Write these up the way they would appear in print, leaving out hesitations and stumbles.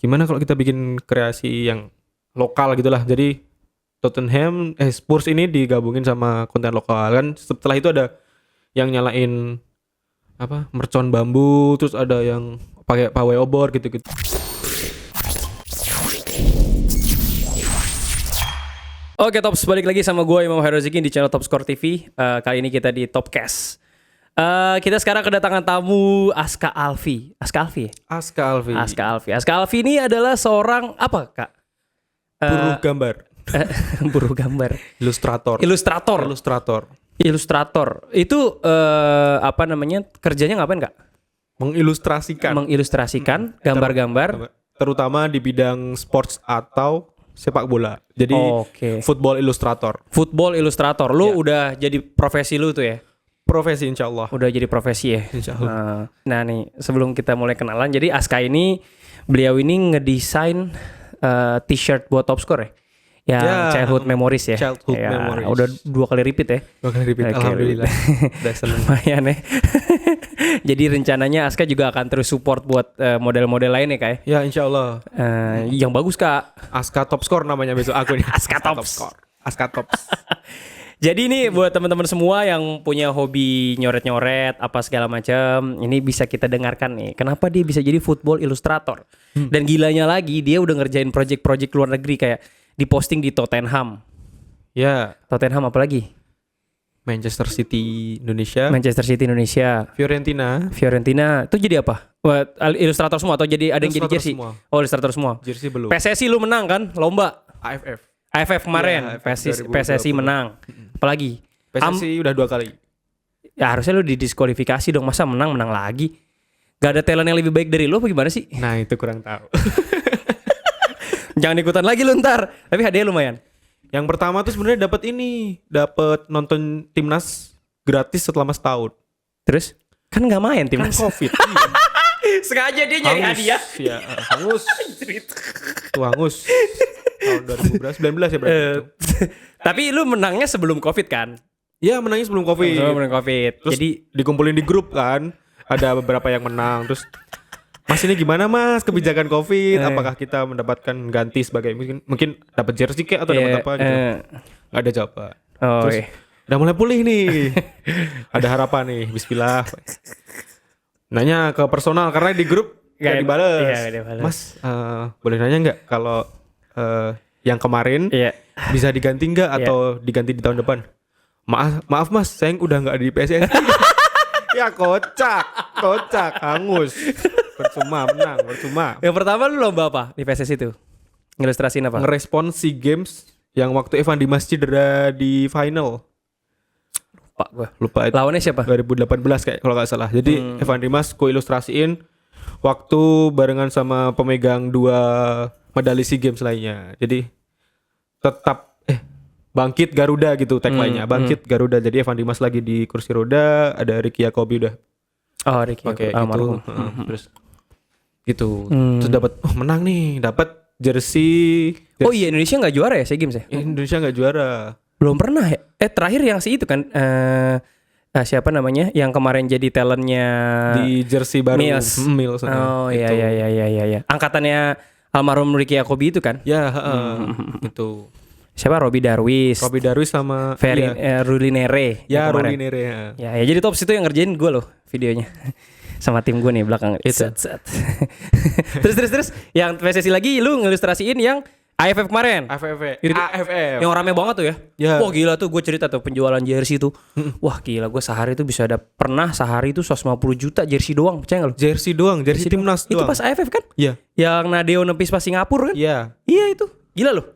gimana kalau kita bikin kreasi yang lokal gitulah. Jadi Spurs ini digabungin sama konten lokal kan. Setelah itu ada yang nyalain mercon bambu, terus ada yang pakai pawai obor gitu-gitu. Oke Tops, balik lagi sama gue Imam Hairoziki di channel Top Score TV. Kali ini kita di Topcast. Kita sekarang kedatangan tamu Aska Alfi. Aska Alfi ini adalah seorang apa kak? Buruh gambar. Buruh gambar. Ilustrator. Itu kerjanya ngapain kak? Mengilustrasikan gambar-gambar. Terutama di bidang sports atau sepak bola. Jadi football illustrator. Lu udah jadi profesi lu tuh ya? Profesi insyaallah. Udah jadi profesi ya? Insyaallah. Nah nih sebelum kita mulai kenalan, jadi Aska beliau ini ngedesain t-shirt buat Top Score ya? Childhood Memories ya? Memories. Udah 2 kali repeat ya? 2 kali repeat, alhamdulillah. Udah seneng. Lumayan ya. Jadi rencananya Aska juga akan terus support buat model-model lain ya kak ya? Ya insyaallah. Yang bagus kak. Aska Top Score namanya besok aku nih. Aska Top Score. Aska Tops. Jadi ini buat teman-teman semua yang punya hobi nyoret-nyoret apa segala macam, ini bisa kita dengarkan nih. Kenapa dia bisa jadi football illustrator? Dan gilanya lagi dia udah ngerjain project-project luar negeri kayak diposting di Tottenham. Ya. Tottenham apa lagi? Manchester City Indonesia. Fiorentina. Itu jadi apa? Ilustrator semua atau jadi ada yang jadi jersey? Semua. Oh, ilustrator semua. Jersey belum. PSSI lu menang kan lomba? AFF kemarin. PSSI menang. Apalagi? PSSI udah 2 kali. Ya harusnya lu didiskualifikasi dong, masa menang lagi. Gak ada talent yang lebih baik dari lu apa gimana sih? Nah itu kurang tahu. Jangan ikutan lagi lu ntar. Tapi hadiah lumayan. Yang pertama tuh sebenarnya dapat nonton timnas gratis selama setahun. Terus? Kan gak main timnas. Kan Covid. Sengaja dia nyari hadiah. Ya, hangus. Tahun 2019 ya berarti itu. Tapi lu menangnya sebelum Covid kan? Iya menangnya sebelum Covid. Terus jadi dikumpulin di grup kan. Ada beberapa yang menang. Terus Mas ini gimana mas kebijakan Covid? Apakah kita mendapatkan ganti sebagai mungkin dapat jersey kayak atau dapat apa gitu? Gak ada jawaban. Terus udah mulai pulih nih. Ada harapan nih. Bismillah. Nanya ke personal karena di grup gak dibales. Mas boleh nanya nggak kalau yang kemarin bisa diganti nggak atau diganti di tahun depan? Maaf mas, saya udah nggak di PSSI. Ya kocak, hangus. Percuma. Yang pertama lu lomba apa di PSSI itu? Ngilustrasiin apa? Ngerespon SEA Games yang waktu Evan Dimas cedera di final. Lupa itu. Lawannya siapa? 2018 kayak kalau nggak salah. Jadi Evan Dimas ilustrasiin waktu barengan sama pemegang 2 medali SEA Games lainnya. Jadi tetap bangkit Garuda gitu tagline-nya. Bangkit Garuda. Jadi Evan Dimas lagi di kursi roda, ada Ricky Yacobi udah. Oh, Ricky Yacobi. Gitu. Terus gitu. Terus menang nih, dapat jersey. Oh iya, Indonesia enggak juara ya SEA Games ya? Indonesia enggak juara. Belum pernah ya? Terakhir yang itu kan siapa namanya? Yang kemarin jadi talentnya di jersey baru Mills. Oh iya. Angkatannya almarhum Ricky Yacobi itu kan? Ya, itu. Siapa? Robbie Darwis sama Ruli Nere. Ya, Ruli Nere. Ya, jadi Tops itu yang ngerjain gue loh videonya. Sama tim gue nih belakang. Terus yang PSSI lagi lu ngilustrasiin yang AFF kemarin. AFF. Yang rame banget tuh ya. Wah gila tuh, gue cerita tuh penjualan jersey tuh. Wah gila, gue sehari tuh bisa pernah sehari tuh 150 juta jersey doang. Percaya gak lu? Jersey timnas doang. Itu pas AFF kan? Iya. Yang Nadeo nepis pas Singapura kan? Iya. Iya itu. Gila loh.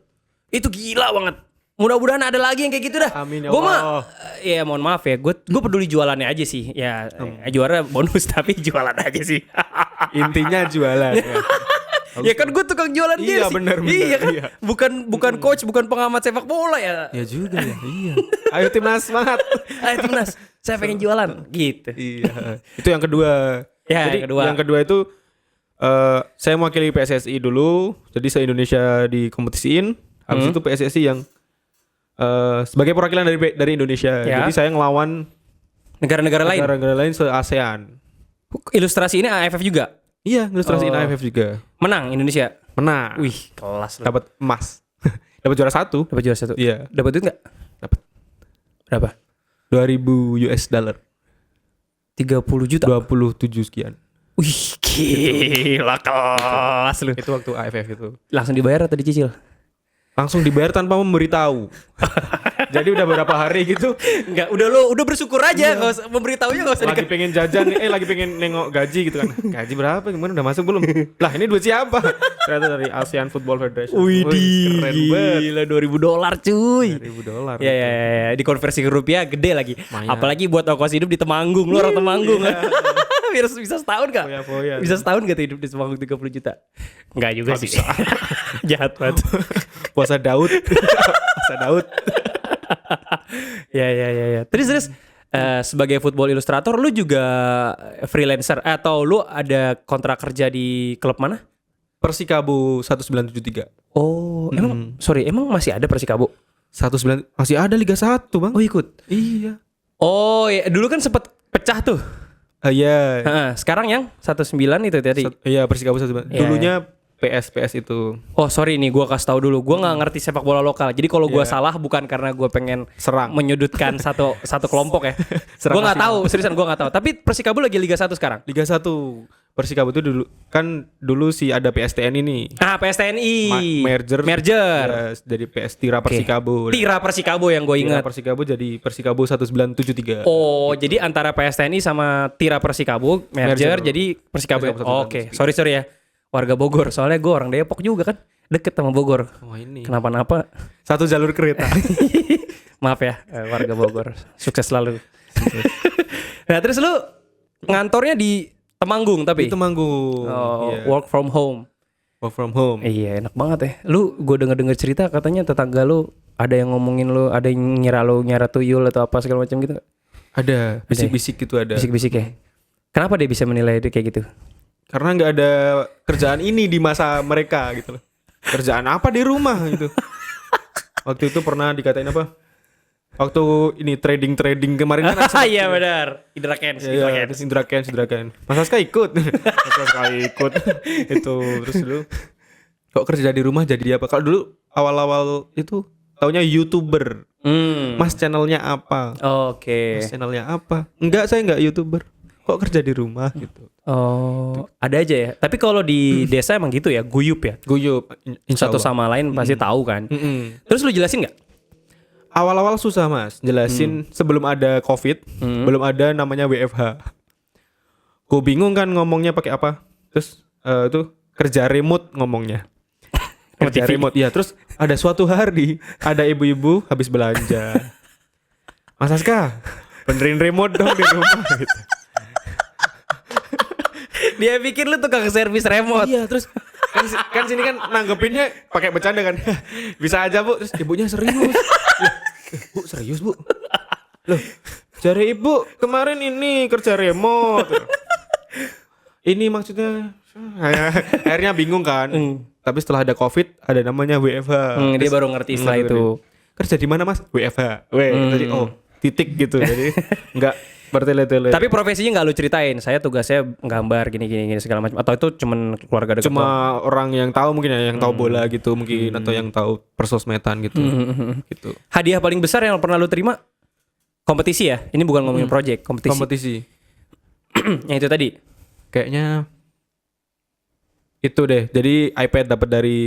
Itu gila banget. Mudah-mudahan ada lagi yang kayak gitu dah. Amin ya Allah. Ya mohon maaf ya, gue peduli jualannya aja sih. Ya juara bonus tapi jualan aja sih. Intinya jualan. Ya kan gue tukang jualan jersey. Iya benar. Iya kan. Iya. Bukan coach, bukan pengamat sepak bola ya. Ya juga ya. Iya. Ayo timnas semangat. Ayo timnas. Saya pengen jualan gitu. Iya. Itu yang kedua. Ya, jadi yang kedua itu saya mewakili PSSI dulu. Jadi se-Indonesia dikompetisiin. Habis itu PSSI yang sebagai perwakilan dari Indonesia. Ya. Jadi saya ngelawan negara-negara lain se-ASEAN. Ilustrasi ini AFF juga? Iya, ilustrasiin Oh. AFF juga. Menang Indonesia. Menang. Wih, kelas lu. Dapat emas. Dapat juara 1. Dapat juara 1. Iya. Dapat duit enggak? Dapat Berapa? 2000 US dollar. 30 juta. 27 sekian. Wih, gila kelas lu. Itu waktu AFF itu. Langsung dibayar atau dicicil? Langsung dibayar tanpa memberitahu. Jadi udah beberapa hari gitu Enggak, udah bersyukur aja, enggak usah memberitahunya, enggak usah lagi pengen jajan nih, lagi pengen nengok gaji gitu kan. Gaji berapa? Gimana udah masuk belum? Lah, ini duit siapa? Ternyata dari ASEAN Football Federation. Widih, keren banget. gila $2.000 cuy. $1.000. Ya, dikonversi ke rupiah gede lagi. Lumayan. Apalagi buat ongkos hidup di Temanggung, lu orang Temanggung. Biar bisa setahun gak? Foya-foya. Bisa setahun gak tuh hidup di Temanggung 30 juta? Enggak juga Nggak sih. bisa. Jahat banget. Puasa Daud. Puasa Daud. Ya. Terus sebagai football ilustrator lu juga freelancer atau lu ada kontrak kerja di klub mana? Persikabo 1973. Oh, emang masih ada Persikabo? 19 masih ada Liga 1, Bang. Oh, ikut. Iya. Oh, ya, dulu kan sempet pecah tuh. Iya. Heeh, sekarang yang 19 itu tadi. Iya, Persikabo 19. Iya, Dulunya PS itu Oh sorry nih, gue kasih tahu dulu, gue nggak ngerti sepak bola lokal. Jadi kalau gue Iya. salah bukan karena gue pengen serang. menyudutkan satu kelompok ya. Serang Gue nggak nasional. tahu, seriusan gue nggak tahu. Tapi Persikabo lagi Liga 1 sekarang. Liga 1 Persikabo itu dulu sih ada PSTN ini. Ah, PSTNI. Merger. Merger. Ya, jadi PS Tira Persikabo. Tira Persikabo yang gue Tira ingat. Persikabo jadi Persikabo 1973. Oh, jadi antara PSTNI sama Tira Persikabo merger, Merger. jadi Persikabo. Persikabo Oh, Oke, sorry ya. Warga Bogor, soalnya gue orang Depok juga kan. Deket sama Bogor. Wah, ini. Kenapa-napa. Satu jalur kereta. Maaf ya, warga Bogor. Sukses selalu. Nah, terus lu ngantornya di Temanggung tapi? Itu Temanggung. Oh, Iya. work from home. Work from home. Iya, enak banget ya. Lu gue denger cerita katanya tetangga lu ada yang ngomongin lu, ada yang ngira lu nyara tuyul atau apa segala macam gitu. Ada bisik-bisik gitu ada. Bisik-bisik ya. Kenapa dia bisa menilai itu kayak gitu? Karena nggak ada kerjaan ini di masa mereka gitu loh. Kerjaan apa di rumah gitu. Waktu itu pernah dikatain apa? Waktu ini trading kemarin kan ada Iya benar. Indra Kens. Iya, terus Indra Ken. Mas Aska ikut. Mas Aska ikut. Itu terus dulu kok kerja di rumah jadi apa? Kalau dulu awal-awal itu taunya YouTuber. Mas channelnya apa? Oke. Mas channelnya apa? Enggak, saya enggak YouTuber. Kok kerja di rumah gitu. Oh, ada aja ya. Tapi kalau di desa emang gitu ya, guyup ya. Guyup insya Satu Allah. sama lain pasti tahu kan. Mm-mm. Terus lu jelasin nggak? Awal-awal susah Mas jelasin sebelum ada COVID, belum ada namanya WFH. Gue bingung kan ngomongnya pakai apa. Terus itu kerja remote ngomongnya. Kerja TV. remote ya. Terus ada suatu hari ada ibu-ibu habis belanja. Mas Aska, benerin remote dong di rumah gitu. Dia pikir lu tukang servis remote. Iya, terus kan sini kan nanggepinnya pakai bercanda kan. Bisa aja, Bu. Terus ibunya serius. Loh, Bu, serius, Bu? Loh, cari ibu kemarin ini kerja remote. Ini maksudnya akhirnya bingung kan. Tapi setelah ada COVID ada namanya WFH. Dia Terus, baru ngerti istilah itu. kerja di mana, Mas? WFH. Tadi titik gitu. Jadi enggak bertele-tele. Tapi profesinya nggak lu ceritain. Saya tugasnya gambar gini segala macam. Atau itu cuman keluarga dekat? cuma orang yang tahu mungkin ya, yang tahu bola gitu mungkin atau yang tahu persosmedan gitu. Gitu. Hadiah paling besar yang pernah lu terima? Kompetisi ya? Ini bukan ngomongin project, kompetisi. Kompetisi. Yang itu tadi. Kayaknya itu deh. Jadi iPad dapat dari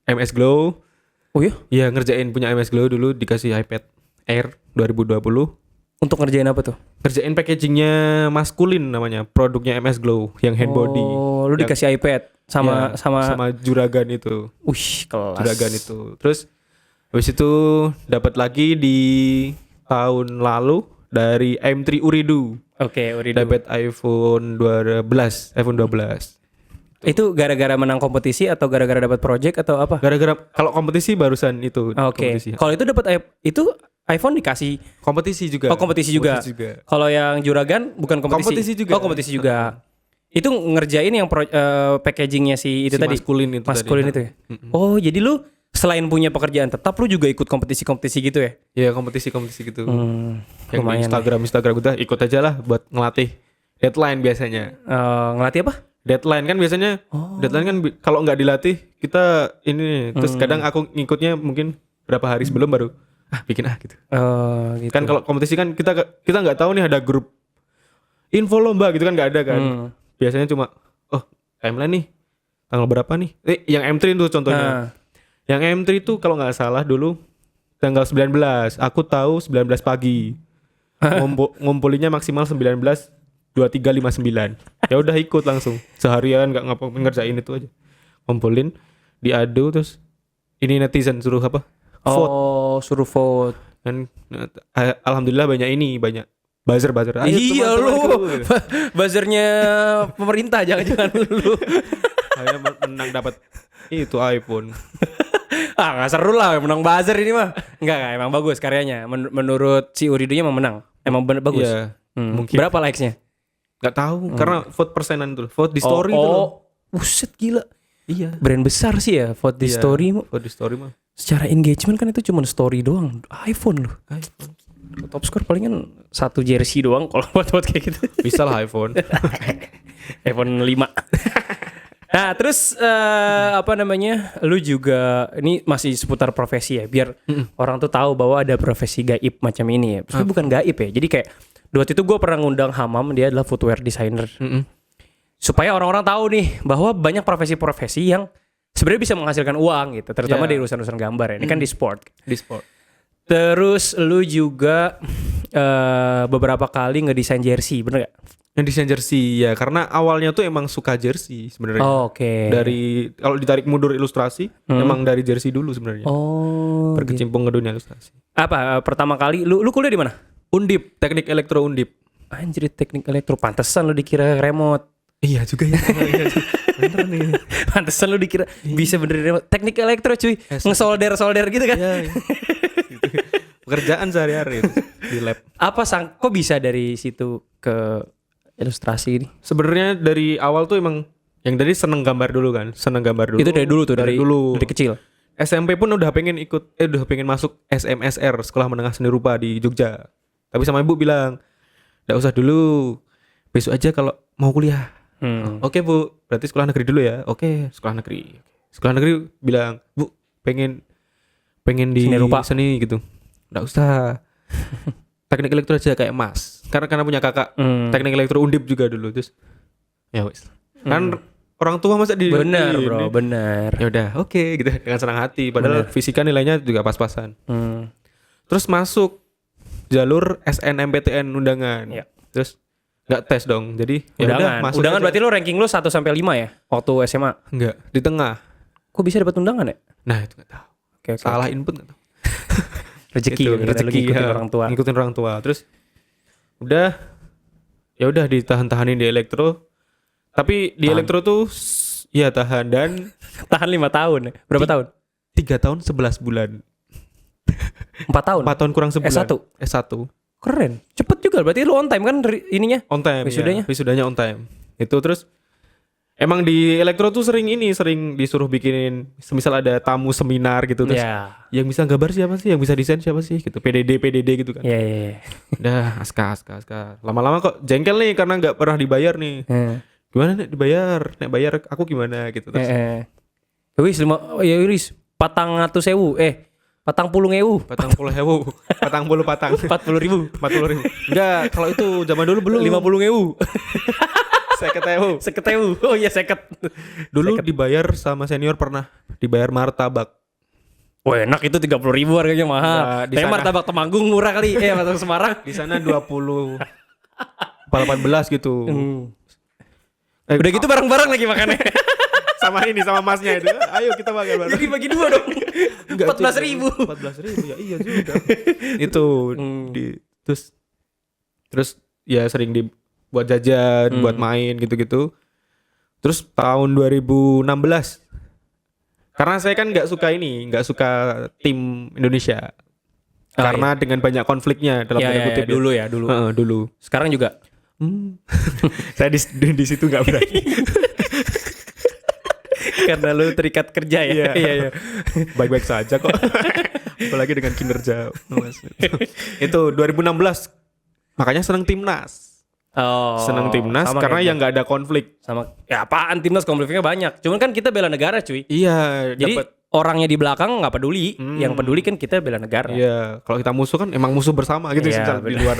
MS Glow. Oh iya? Iya, ngerjain punya MS Glow dulu dikasih iPad Air 2020. Untuk ngerjain apa tuh? Kerjain packagingnya maskulin namanya, produknya MS Glow yang hand body. Oh, lu Yang- dikasih iPad sama ya, sama. sama juragan itu. Wih, kelas. Juragan itu. Terus habis itu dapat lagi di tahun lalu dari M3 Uridu. Oke, Uridu. Dapat iPhone 12. Itu gara-gara menang kompetisi atau gara-gara dapat project atau apa? Gara-gara kalau kompetisi barusan itu. Oke. Kompetisi. Kalau itu dapat itu iPhone dikasih. Kompetisi juga. Oh, kompetisi juga. Kalau yang juragan bukan kompetisi. Kompetisi juga. Oh, kompetisi juga. Itu ngerjain yang packagingnya si itu Si tadi. maskulin itu Maskulin tadi. itu ya. Oh, jadi lu selain punya pekerjaan tetap lu juga ikut kompetisi-kompetisi gitu ya? Iya, kompetisi gitu. Yang di Lumayan. Instagram udah ikut aja lah buat ngelatih deadline biasanya. Ngelatih apa? Deadline kan biasanya deadline kan kalau nggak dilatih kita ini terus kadang aku ngikutnya mungkin berapa hari sebelum baru bikin gitu. Oh, gitu. Kan kalau kompetisi kan kita nggak tahu nih ada grup info lomba gitu kan nggak ada kan. Biasanya cuma timeline nih tanggal berapa nih? Yang M3 itu contohnya. Yang M3 itu kalau nggak salah dulu tanggal 19. Aku tahu 19 pagi. Ngumpulinnya maksimal 19:23:59. Ya udah ikut langsung. Seharian nggak ngapain ngerjain itu aja. Ngumpulin, diadu terus ini netizen suruh apa? Vote. Suruh vote. Dan alhamdulillah banyak buzzer. Iya lu. Buzzernya pemerintah jangan-jangan lu. Saya menang dapat itu iPhone. Gak seru lah menang buzzer ini mah. Enggak, emang bagus karyanya. Menurut si Uridunya emang menang. Emang bagus. Iya, Mungkin. Berapa likes-nya? Gak tahu karena vote persenan tuh. Vote di story itu loh. Buset gila. Iya. Brand besar sih ya vote di story. Vote di story mah. Secara engagement kan itu cuma story doang. iPhone loh. Top score palingan 1 jersey doang kalau buat kayak gitu. Bisa lah iPhone. iPhone 5. Nah terus lu juga ini masih seputar profesi ya, biar orang tuh tahu bahwa ada profesi gaib macam ini ya. Maksudnya bukan gaib ya, jadi kayak waktu itu gue pernah ngundang Hamam, dia adalah footwear designer. Supaya orang-orang tahu nih bahwa banyak profesi-profesi yang sebenarnya bisa menghasilkan uang gitu, terutama di urusan-urusan gambar ya. Ini kan di sport. Terus lu juga beberapa kali ngedesain jersey, bener gak? Yang desain jersey ya, karena awalnya tuh emang suka jersey sebenarnya. Oke. Dari kalau ditarik mundur ilustrasi, emang dari jersey dulu sebenarnya. Berkecimpung ke dunia ilustrasi. Apa pertama kali lu kuliah di mana? Undip, teknik elektro Undip. Anjir, teknik elektro, pantesan lu dikira remote. Iya juga ya. Bener nih. Pantesan lu dikira bisa benerin remote. Teknik elektro cuy, ngesolder gitu kan. Iya. Pekerjaan sehari-hari di lab. Kok bisa dari situ ke ilustrasi ini? Sebenarnya dari awal tuh emang yang dari seneng gambar dulu kan, Itu dari dulu tuh, dari kecil. SMP pun udah pengen masuk SMSR, Sekolah Menengah Seni Rupa di Jogja. Tapi sama ibu bilang, "Nggak usah dulu. Besok aja kalau mau kuliah." Oke, Bu. Berarti sekolah negeri dulu ya. Oke, sekolah negeri. Sekolah negeri bilang, "Bu, pengen di seni rupa seni gitu." Nggak usah. Teknik elektro aja kayak Mas. Karena punya kakak teknik elektro Undip juga dulu, terus ya wes. Kan orang tua masa di bener bro, bener. Ya udah, oke gitu dengan senang hati. Padahal fisika nilainya juga pas-pasan. Terus masuk jalur SNMPTN undangan. Ya. Terus nggak tes dong. Jadi undangan berarti lu ranking lu 1 sampai 5 ya waktu SMA? Enggak, di tengah. Kok bisa dapat undangan ya? Nah, itu enggak tahu. Salah input enggak tahu. Rezeki ngikutin orang tua. Terus udah ditahan-tahanin di elektro. Tapi di elektro tuh ya tahan 5 tahun. Berapa tahun? 3 tahun 11 bulan. 4 tahun? 4 tahun kurang sebulan. S1. Keren. Cepet juga berarti lu on time kan ininya? On time. Wisudanya? Ya, wisudanya on time. Itu terus emang di elektro tuh sering disuruh bikinin semisal ada tamu seminar gitu terus. Yang bisa gambar siapa sih? Yang bisa desain siapa sih? Gitu. PDD gitu kan. Iya. Udah, aska. Lama-lama kok jengkel nih karena enggak pernah dibayar nih. Gimana nek dibayar? Nek bayar aku gimana gitu terus. Wis 400.000. 40.000. 40.000. Enggak, kalau itu zaman dulu belum. 50.000. 50.000. Oh iya 50. Dulu dibayar sama senior pernah dibayar martabak. Wah enak itu 30.000 harganya mahal. Tapi martabak Temanggung murah kali. Martabak Semarang. Di sana 20 18 gitu. Udah gitu bareng-bareng lagi makannya. Sama masnya itu. Ayo kita makan bareng. Jadi bagi 2 dong. 14.000. 14.000 ya iya juga. Itu terus ya sering dibuat jajan, buat main gitu-gitu. Terus tahun 2016 karena saya kan nggak suka tim Indonesia. Karena dengan banyak konfliknya dalam tanda kutip dulu. Sekarang juga. Saya di situ nggak berani. Karena lu terikat kerja ya. Iya. Baik-baik saja kok. Apalagi dengan kinerja. Itu 2016. Makanya senang timnas. Seneng timnas sama karena kayak yang nggak ada konflik. sama ya apaan timnas konfliknya banyak. Cuman kan kita bela negara cuy. Iya, Jadi dapat. orangnya di belakang nggak peduli, yang peduli kan kita bela negara. Iya, kalau kita musuh kan emang musuh bersama gitu Iya, misal di luar.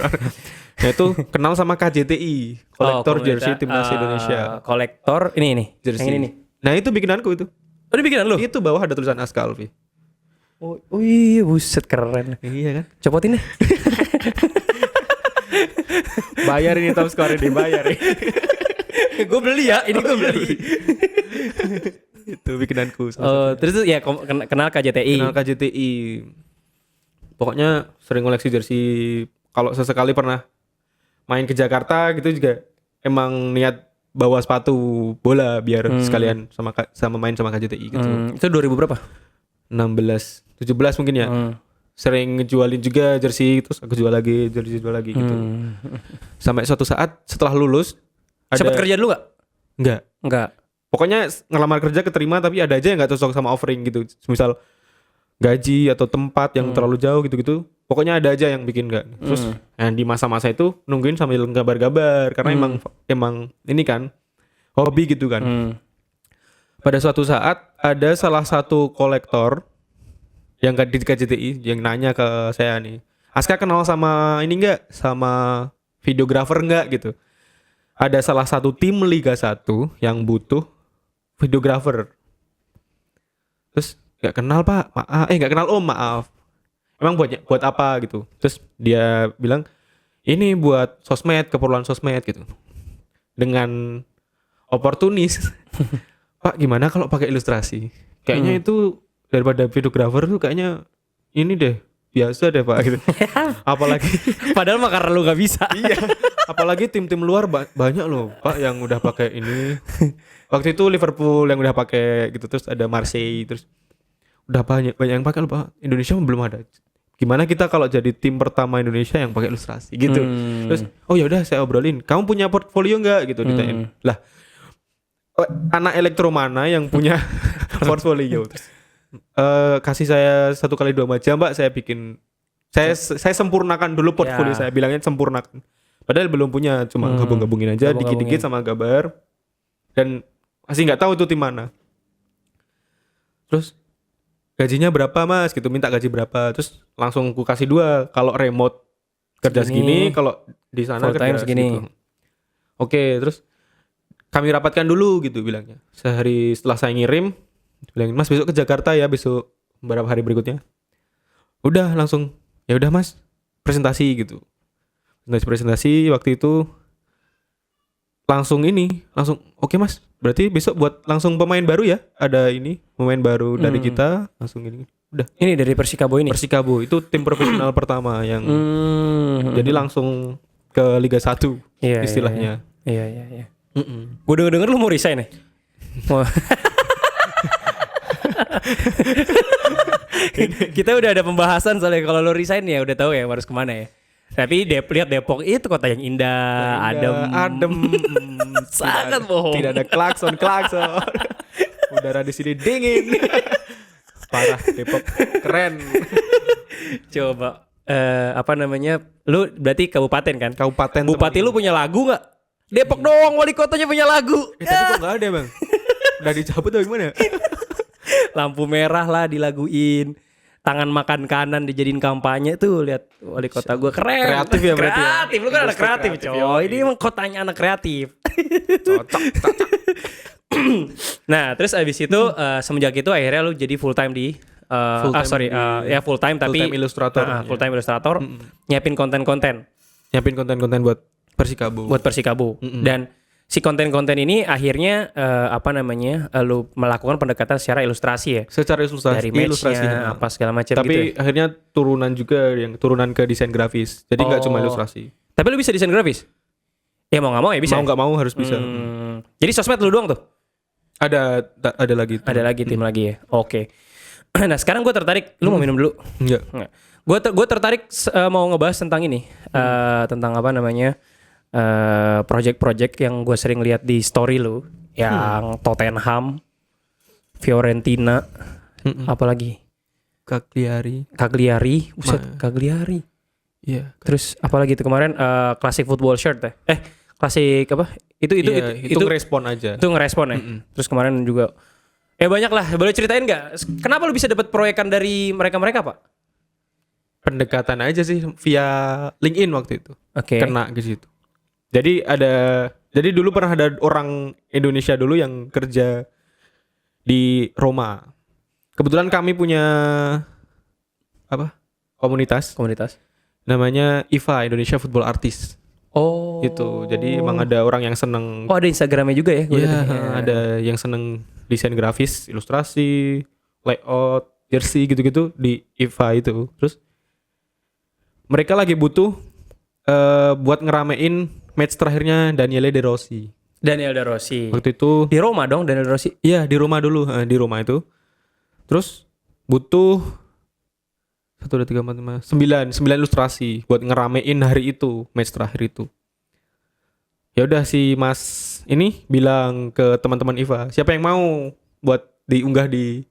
Nah itu kenal sama KJTI, kolektor jersey timnas Indonesia. Kolektor ini Jersey. yang ini nih. Nah itu bikinanku itu. Oh, ini bikinan lu? Itu bawah ada tulisan Askal, Vi. Oh iya, buset keren. Iya kan? Copotin deh. Bayar ini top score dibayar. Gue beli ya, ini gue beli. Itu bikinanku. Terus tuh ya kenal KJTI. Kenal KJTI. Pokoknya sering koleksi jersey. Kalau sesekali pernah main ke Jakarta gitu juga emang niat bawa sepatu bola biar sekalian sama main sama KJTI gitu. Itu 2000 berapa? 16, 17 mungkin ya. Sering ngejualin juga jersey terus aku jual lagi gitu. Sampai suatu saat setelah lulus Sempet kerja dulu gak? Enggak. Pokoknya ngelamar kerja keterima tapi ada aja yang nggak cocok sama offering gitu. Misal gaji atau tempat yang terlalu jauh gitu-gitu. Pokoknya ada aja yang bikin enggak. Terus di masa-masa itu nungguin sambil gabar-gabar karena emang ini kan hobi gitu kan. Pada suatu saat ada salah satu kolektor yang di KJTI yang nanya ke saya nih, Aska kenal sama ini enggak? Sama videografer enggak gitu. Ada salah satu tim Liga 1 yang butuh videografer. Terus enggak kenal Pak, enggak kenal Om, maaf. Emang buat apa gitu. Terus dia bilang, ini buat sosmed, keperluan sosmed gitu. Dengan oportunis. Pak gimana kalau pakai ilustrasi? Kayaknya itu daripada videografer tuh kayaknya ini deh biasa deh Pak gitu. Apalagi Padahal mah karena lu gak bisa. iya. Apalagi tim-tim luar banyak loh Pak yang udah pakai ini. Waktu itu Liverpool yang udah pakai gitu, terus ada Marseille, terus udah banyak yang pakai loh Pak. Indonesia belum ada. Gimana kita kalau jadi tim pertama Indonesia yang pakai ilustrasi gitu. Terus oh ya udah saya obrolin. Kamu punya portfolio enggak gitu ditanyain. Lah anak elektro mana yang punya portfolio? Terus, kasih saya 1x2 jam Mbak, saya bikin saya sempurnakan dulu portfolio saya, bilangnya sempurnakan. Padahal belum punya, cuma gabung-gabungin aja dikit-dikit sama gambar dan masih nggak tahu itu tim mana. Terus gajinya berapa Mas gitu, minta gaji berapa, terus langsung ku kasih 2, kalau remote kerja segini, kalau di sana kerja segini. Oke, terus kami rapatkan dulu gitu bilangnya. Sehari setelah saya ngirim bilangin, Mas besok ke Jakarta ya, besok beberapa hari berikutnya. Udah langsung, ya udah Mas, presentasi gitu. Presentasi waktu itu langsung oke Mas, berarti besok buat langsung pemain baru ya, ada ini pemain baru dari kita, langsung ini. Udah. Ini dari Persikabo ini. Persikabo itu tim profesional pertama yang jadi langsung ke Liga 1 istilahnya. Iya. Gue denger lu mau resign nih. Kita udah ada pembahasan soalnya kalau lo resign ya udah tahu ya harus kemana ya. Tapi lihat Depok itu kota yang indah, adem, sangat bohong. Tidak ada klakson. Udara di sini dingin. Parah, Depok keren. Coba apa namanya? Lu berarti kabupaten kan? Kabupaten. Bupati lu punya lagu nggak? Depok doang wali kotanya punya lagu. Tadi kok nggak ada Bang? Udah dicabut atau gimana? Lampu merah lah dilaguin, tangan makan kanan dijadiin kampanye tuh, lihat wali kota gue keren. Kreatif ya berarti. Kreatif, lu kan anak kreatif coy. Ini emang kotanya anak kreatif. Cocok. Nah terus abis itu semenjak itu akhirnya lu jadi full time di full time tapi full time ilustrator. Full time ilustrator, nyiapin konten-konten. Nyiapin konten-konten buat Persikabo. Dan si konten-konten ini akhirnya lu melakukan pendekatan secara ilustrasi ya. Secara ilustrasi. Dari match-nya apa segala macam gitu. Tapi akhirnya turunan ke desain grafis. Jadi nggak cuma ilustrasi. Tapi lu bisa desain grafis? Ya mau nggak mau ya bisa. Mau nggak mau harus bisa. Jadi sosmed lu doang tuh? Ada lagi. Ada lagi tim lagi ya. Oke. Nah sekarang gue tertarik. Lu mau minum dulu? Enggak. Gue tertarik mau ngebahas tentang ini. Tentang apa namanya? Project-project yang gue sering lihat di story lu, yang Tottenham, Fiorentina, apalagi Cagliari, Cagliari. Iya. Terus apalagi itu kemarin classic football shirt ya? Klasik apa? Itu Iya, itu ngerespon aja. itu ngerespon ya. Terus kemarin juga banyak lah. Boleh ceritain nggak? Kenapa lu bisa dapat proyekan dari mereka Pak? Pendekatan aja sih via LinkedIn waktu itu. Oke. Kena ke situ. Jadi dulu pernah ada orang Indonesia dulu yang kerja di Roma. Kebetulan kami punya komunitas namanya IFA, Indonesia Football Artist. Oh. Itu. Jadi emang ada orang yang seneng. Oh, ada Instagramnya juga ya? Iya, ada yang seneng desain grafis, ilustrasi, layout, jersey gitu-gitu di IFA itu. Terus mereka lagi butuh buat ngeramein match terakhirnya Daniele De Rossi. Daniel De Rossi. Waktu itu Di Roma dong Daniel De Rossi. iya di Roma dulu, di Roma itu. Terus butuh 1, 2, 3, 4, 5, 9 ilustrasi buat ngeramein hari itu, match terakhir itu. Ya udah si Mas ini bilang ke teman-teman IFA, siapa yang mau buat diunggah di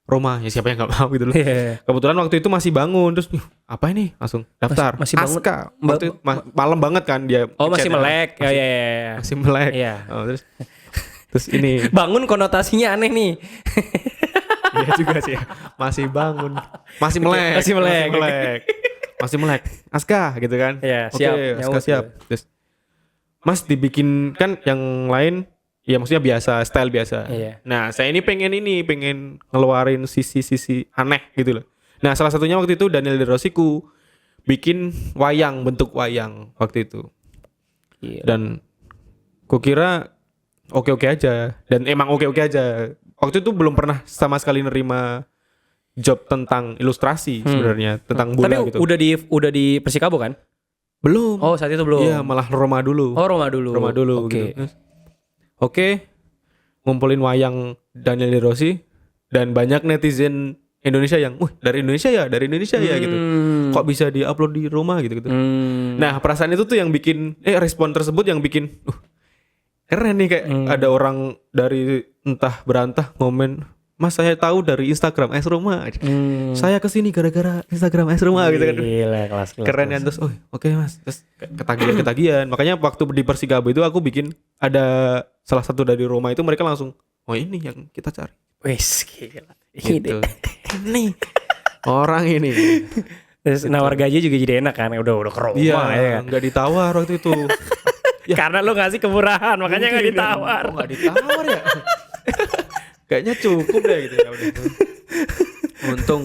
Roma? Ya siapa yang nggak mau gitu loh. Iya. Kebetulan waktu itu masih bangun, terus apa ini? Langsung daftar. Masih bangun? Aska. Waktu itu malam banget kan dia. Oh, masih ngechatnya. melek. Ya. Masih melek. Iya. Oh, terus ini Bangun konotasinya aneh nih. iya juga sih ya. Masih bangun. Masih melek. Masih melek. Masih melek. Aska gitu kan. Iya, Oke, siap. Aska Nyambut. siap. Terus Mas dibikin kan yang lain ya maksudnya biasa, style biasa. Iya. Nah, saya ini pengen ngeluarin sisi-sisi aneh gitu loh. Nah, salah satunya waktu itu Daniel De Rossi ku bikin bentuk wayang waktu itu. Iya. Dan kukira oke-oke aja dan emang oke-oke aja. Waktu itu belum pernah sama sekali nerima job tentang ilustrasi sebenarnya, tentang bola Tapi gitu. udah di Persikabo kan? Belum. Oh, saat itu belum. Iya, malah Roma dulu. Oh, Roma dulu. Oke. Oke. Gitu. Oke. Ngumpulin wayang Daniel De Rossi dan banyak netizen Indonesia yang, dari Indonesia ya gitu. Kok bisa di-upload di Roma gitu. Nah, perasaan itu tuh yang bikin respon tersebut yang bikin keren nih kayak ada orang dari entah berantah ngomen, Mas saya tahu dari Instagram AS Roma. Saya kesini gara-gara Instagram AS Roma gitu kan. Gila, kelas. Keren kan terus, oke Mas. Terus ketagihan. Makanya waktu di Persikabo itu aku bikin ada salah satu dari Roma itu mereka langsung, ini yang kita cari. Wes, gila. Gitu. Ini orang ini. Terus nawar gaji juga jadi enak kan? Udah ke Roma Iya, ya kan? nggak ditawar waktu itu. Karena lu ngasih kemurahan, makanya nggak ditawar. Nggak ditawar ya? Kayaknya cukup deh gitu ya udah. Untung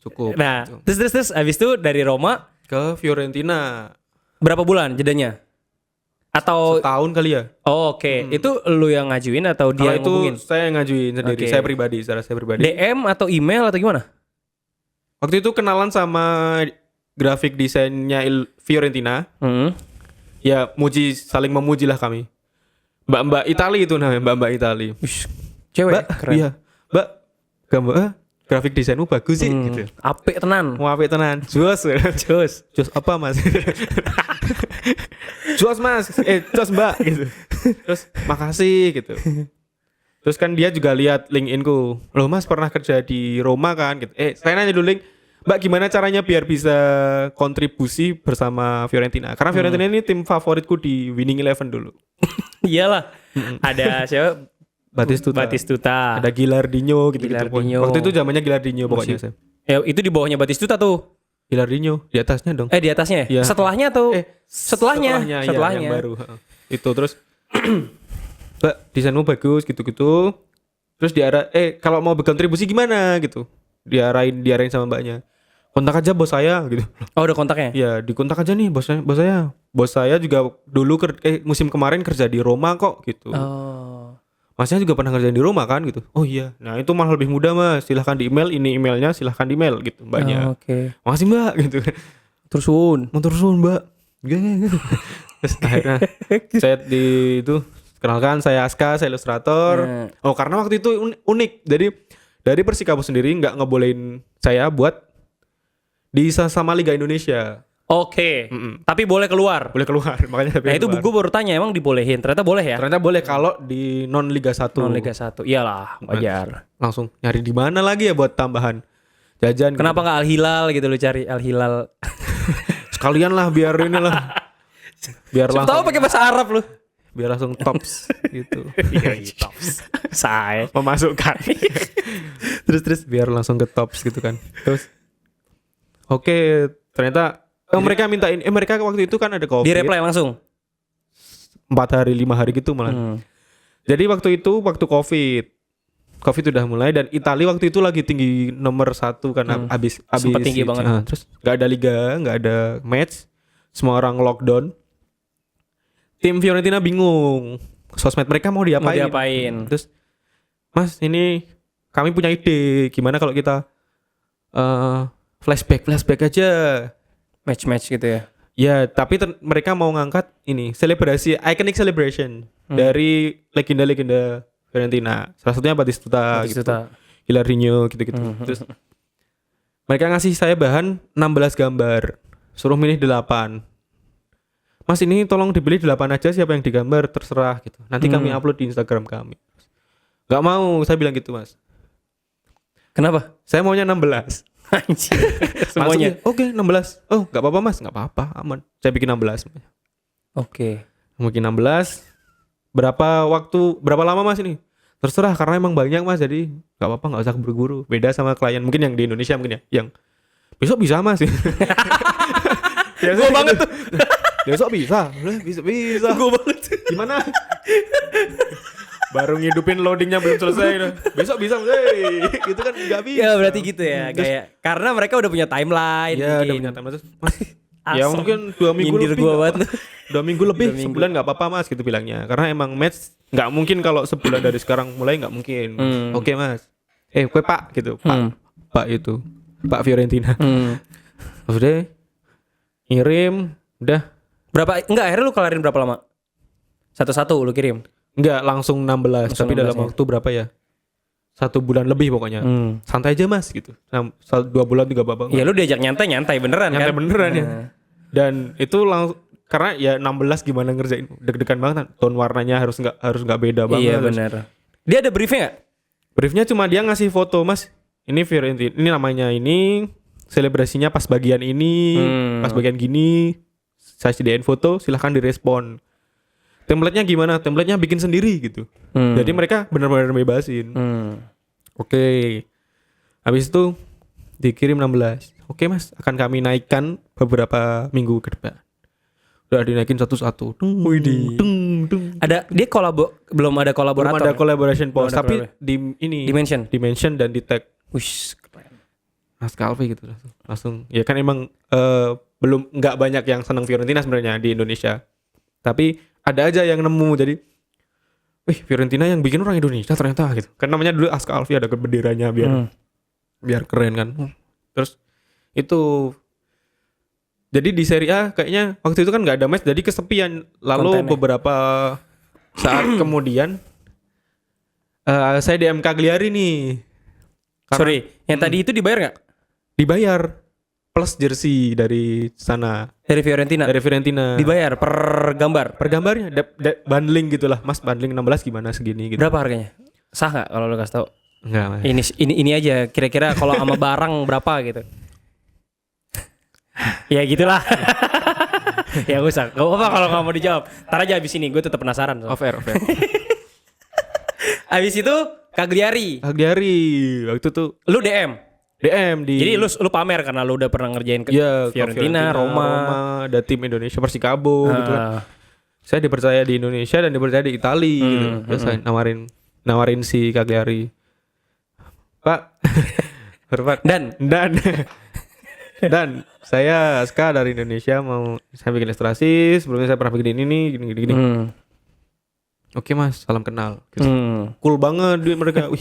cukup. Nah, Gitu. terus abis itu dari Roma Ke Fiorentina berapa bulan jedanya? Atau setahun kali ya. Oh, oke. Itu lu yang ngajuin atau Kalau dia yang itu ngubungin? saya yang ngajuin sendiri, Oke. secara saya pribadi. DM atau email atau gimana? Waktu itu kenalan sama grafik desainnya Fiorentina. Ya saling memuji lah kami. Mbak Itali itu namanya, Mbak Itali. Cewek. Mbak, Keren. iya. Mbak, gambar grafik desainmu bagus sih gitu. Apik tenan. Mau apik tenan. Jos apa Mas? Jos Mas, jos Mbak gitu. Terus makasih gitu. Terus kan dia juga lihat LinkedIn-ku. Loh Mas pernah kerja di Roma kan gitu. Saya nanya dulu Link, Mbak gimana caranya biar bisa kontribusi bersama Fiorentina? Karena Fiorentina ini tim favoritku di Winning Eleven dulu. Iyalah. Ada siapa? Batistuta. Ada Gilardino gitu. Gilardino. Waktu itu zamannya Gilardino pokoknya saya. Ya, itu di bawahnya Batistuta tuh. Gilardino di atasnya dong. Di atasnya ya? Iya. Setelahnya atau? Setelahnya. Ya, yang baru. Itu terus Mbak desainmu bagus gitu-gitu. Terus kalau mau berkontribusi gimana gitu. Diarahin sama mbaknya. Kontak aja bos saya gitu. Oh, udah kontaknya? Iya, dikontak aja nih bos saya. Bos saya juga dulu musim kemarin kerja di Roma kok gitu. Oh. Masnya juga pernah kerja di Roma kan gitu. Oh iya. Nah, itu malah lebih mudah Mas. Silahkan di email, ini emailnya silahkan di email gitu mbaknya. Oke. Makasih Mbak gitu. Terus Mbak. Gitu. Terus akhirnya saya kenalkan saya Aska, saya ilustrator. Oh, karena waktu itu unik. Jadi dari Persikabo sendiri nggak ngebolehin saya buat di sama Liga Indonesia. Oke. Tapi boleh keluar. Boleh keluar, makanya Nah, itu gue baru tanya emang dibolehin. Ternyata boleh ya? Ternyata boleh kalau di non Liga 1. Non Liga 1. Iyalah, wajar. Langsung nyari di mana lagi ya buat tambahan jajan. Kenapa nggak Al Hilal gitu lu cari Al Hilal? Sekalian lah biar inilah biar Tahu langsung pakai bahasa Arab lu. biar langsung tops gitu. Iya, tops. Saya. Memasukkan. terus biar langsung ke tops gitu kan. Terus oke, ternyata mereka mintain mereka waktu itu kan ada Di COVID. reply langsung. 4 hari 5 hari gitu malah. Jadi waktu itu waktu COVID udah mulai dan Italia waktu itu lagi tinggi nomor 1 kan abis Sempat tinggi banget. Terus nggak ada liga, nggak ada match, semua orang lockdown. Tim Fiorentina bingung, sosmed mereka mau diapain? Terus, Mas ini kami punya ide, gimana kalau kita flashback aja. Match gitu ya. Ya, tapi mereka mau ngangkat ini selebrasi, iconic celebration dari legenda-legenda Fiorentina. Salah satunya Batistuta. Gitu. Hilarinho gitu-gitu. Terus mereka ngasih saya bahan 16 gambar. Suruh milih 8. Mas ini tolong dipilih 8 aja, siapa yang digambar terserah gitu. Nanti kami upload di Instagram kami. Gak mau, saya bilang gitu, Mas. Kenapa? Saya maunya 16. Anjir. Semuanya. Oke, 16. Oh, gak apa-apa Mas, gak apa-apa, aman. Saya bikin 16. Oke. Mungkin 16. Berapa lama Mas ini? Terserah karena emang banyak Mas, jadi gak apa-apa, gak usah buru-buru. Beda sama klien mungkin yang di Indonesia mungkin ya, yang besok bisa Mas. Gue banget tuh. Besok bisa. Gue banget. Gimana? Baru ngidupin loadingnya belum selesai. Besok bisa Mas. Gitu kan gak bisa. Ya berarti gitu ya, kayak karena mereka udah punya timeline. Iya, udah punya timeline. Mas, ya mungkin 2 minggu Nyindir lebih. Gua banget. 2 minggu lebih, sebulan nggak apa-apa Mas gitu bilangnya. Karena emang match nggak mungkin kalau sebulan dari sekarang mulai nggak mungkin. Oke Mas. Kue Pak gitu. Pak itu. Pak Fiorentina. Udah ngirim, udah. Berapa? Enggak, akhirnya lu kelarin berapa lama? Satu-satu lu kirim. Enggak, langsung 16, tapi 16 dalam waktu berapa ya? 1 bulan lebih pokoknya. Santai aja Mas gitu. 2 bulan 3 babak. Iya, lu diajak nyantai beneran kan? Nyantai beneran ya. Dan itu langsung karena ya 16 gimana ngerjain, deg-degan banget kan. Tone warnanya harus nggak beda banget. Iya benar. Dia ada briefnya nggak? Briefnya cuma dia ngasih foto, Mas. Ini Fiorentina, ini namanya ini, selebrasinya pas bagian ini, pas bagian gini. Saya sediain foto, silahkan direspon. Template-nya gimana? Template-nya bikin sendiri gitu. Jadi mereka benar-benar bebasin. Oke. Habis itu dikirim 16. Oke Mas, akan kami naikkan beberapa minggu ke depan. Udah dinaikin satu-satu. Ada dia belum ada kolaborator. Belum ada collaboration post, tapi dimension dan di tag. Wish, keren. Mas Calvi gitu langsung. Ya kan emang belum nggak banyak yang senang Fiorentina sebenarnya di Indonesia. Tapi ada aja yang nemu, jadi wih Fiorentina yang bikin orang Indonesia ternyata gitu. Kan namanya dulu Aska Alfi, ada benderanya biar keren kan. Terus itu jadi di Serie A kayaknya waktu itu kan nggak ada match, jadi kesepian. Lalu kontennya. Beberapa saat kemudian saya DM Cagliari nih. Sorry, yang tadi itu dibayar nggak? Dibayar plus jersey dari sana. Dari Fiorentina. Dibayar per gambar. Per gambarnya, bundling gitulah, Mas. Bundling 16 gimana segini gitu. Berapa harganya? Sah nggak kalau lo kasih tau? Enggak, Mas. Ini aja kira-kira kalau sama barang berapa gitu. Ya gitulah. Ya gak usah. Gak apa-apa kalau gak mau dijawab. Ntar aja abis ini, gue tetap penasaran. Off air. Abis itu Cagliari waktu itu lu DM di. Jadi lu pamer karena lu udah pernah ngerjain Fiorentina, Roma, ada tim Indonesia Persikabo gitu kan. Saya dipercaya di Indonesia dan dipercaya di Italia gitu. Terus saya nawarin si Cagliari. Pak. Dan saya Ska dari Indonesia mau saya bikin ilustrasi, sebelumnya saya pernah bikin ini gini. Oke Mas, salam kenal gitu. Cool banget dia mereka. Wih,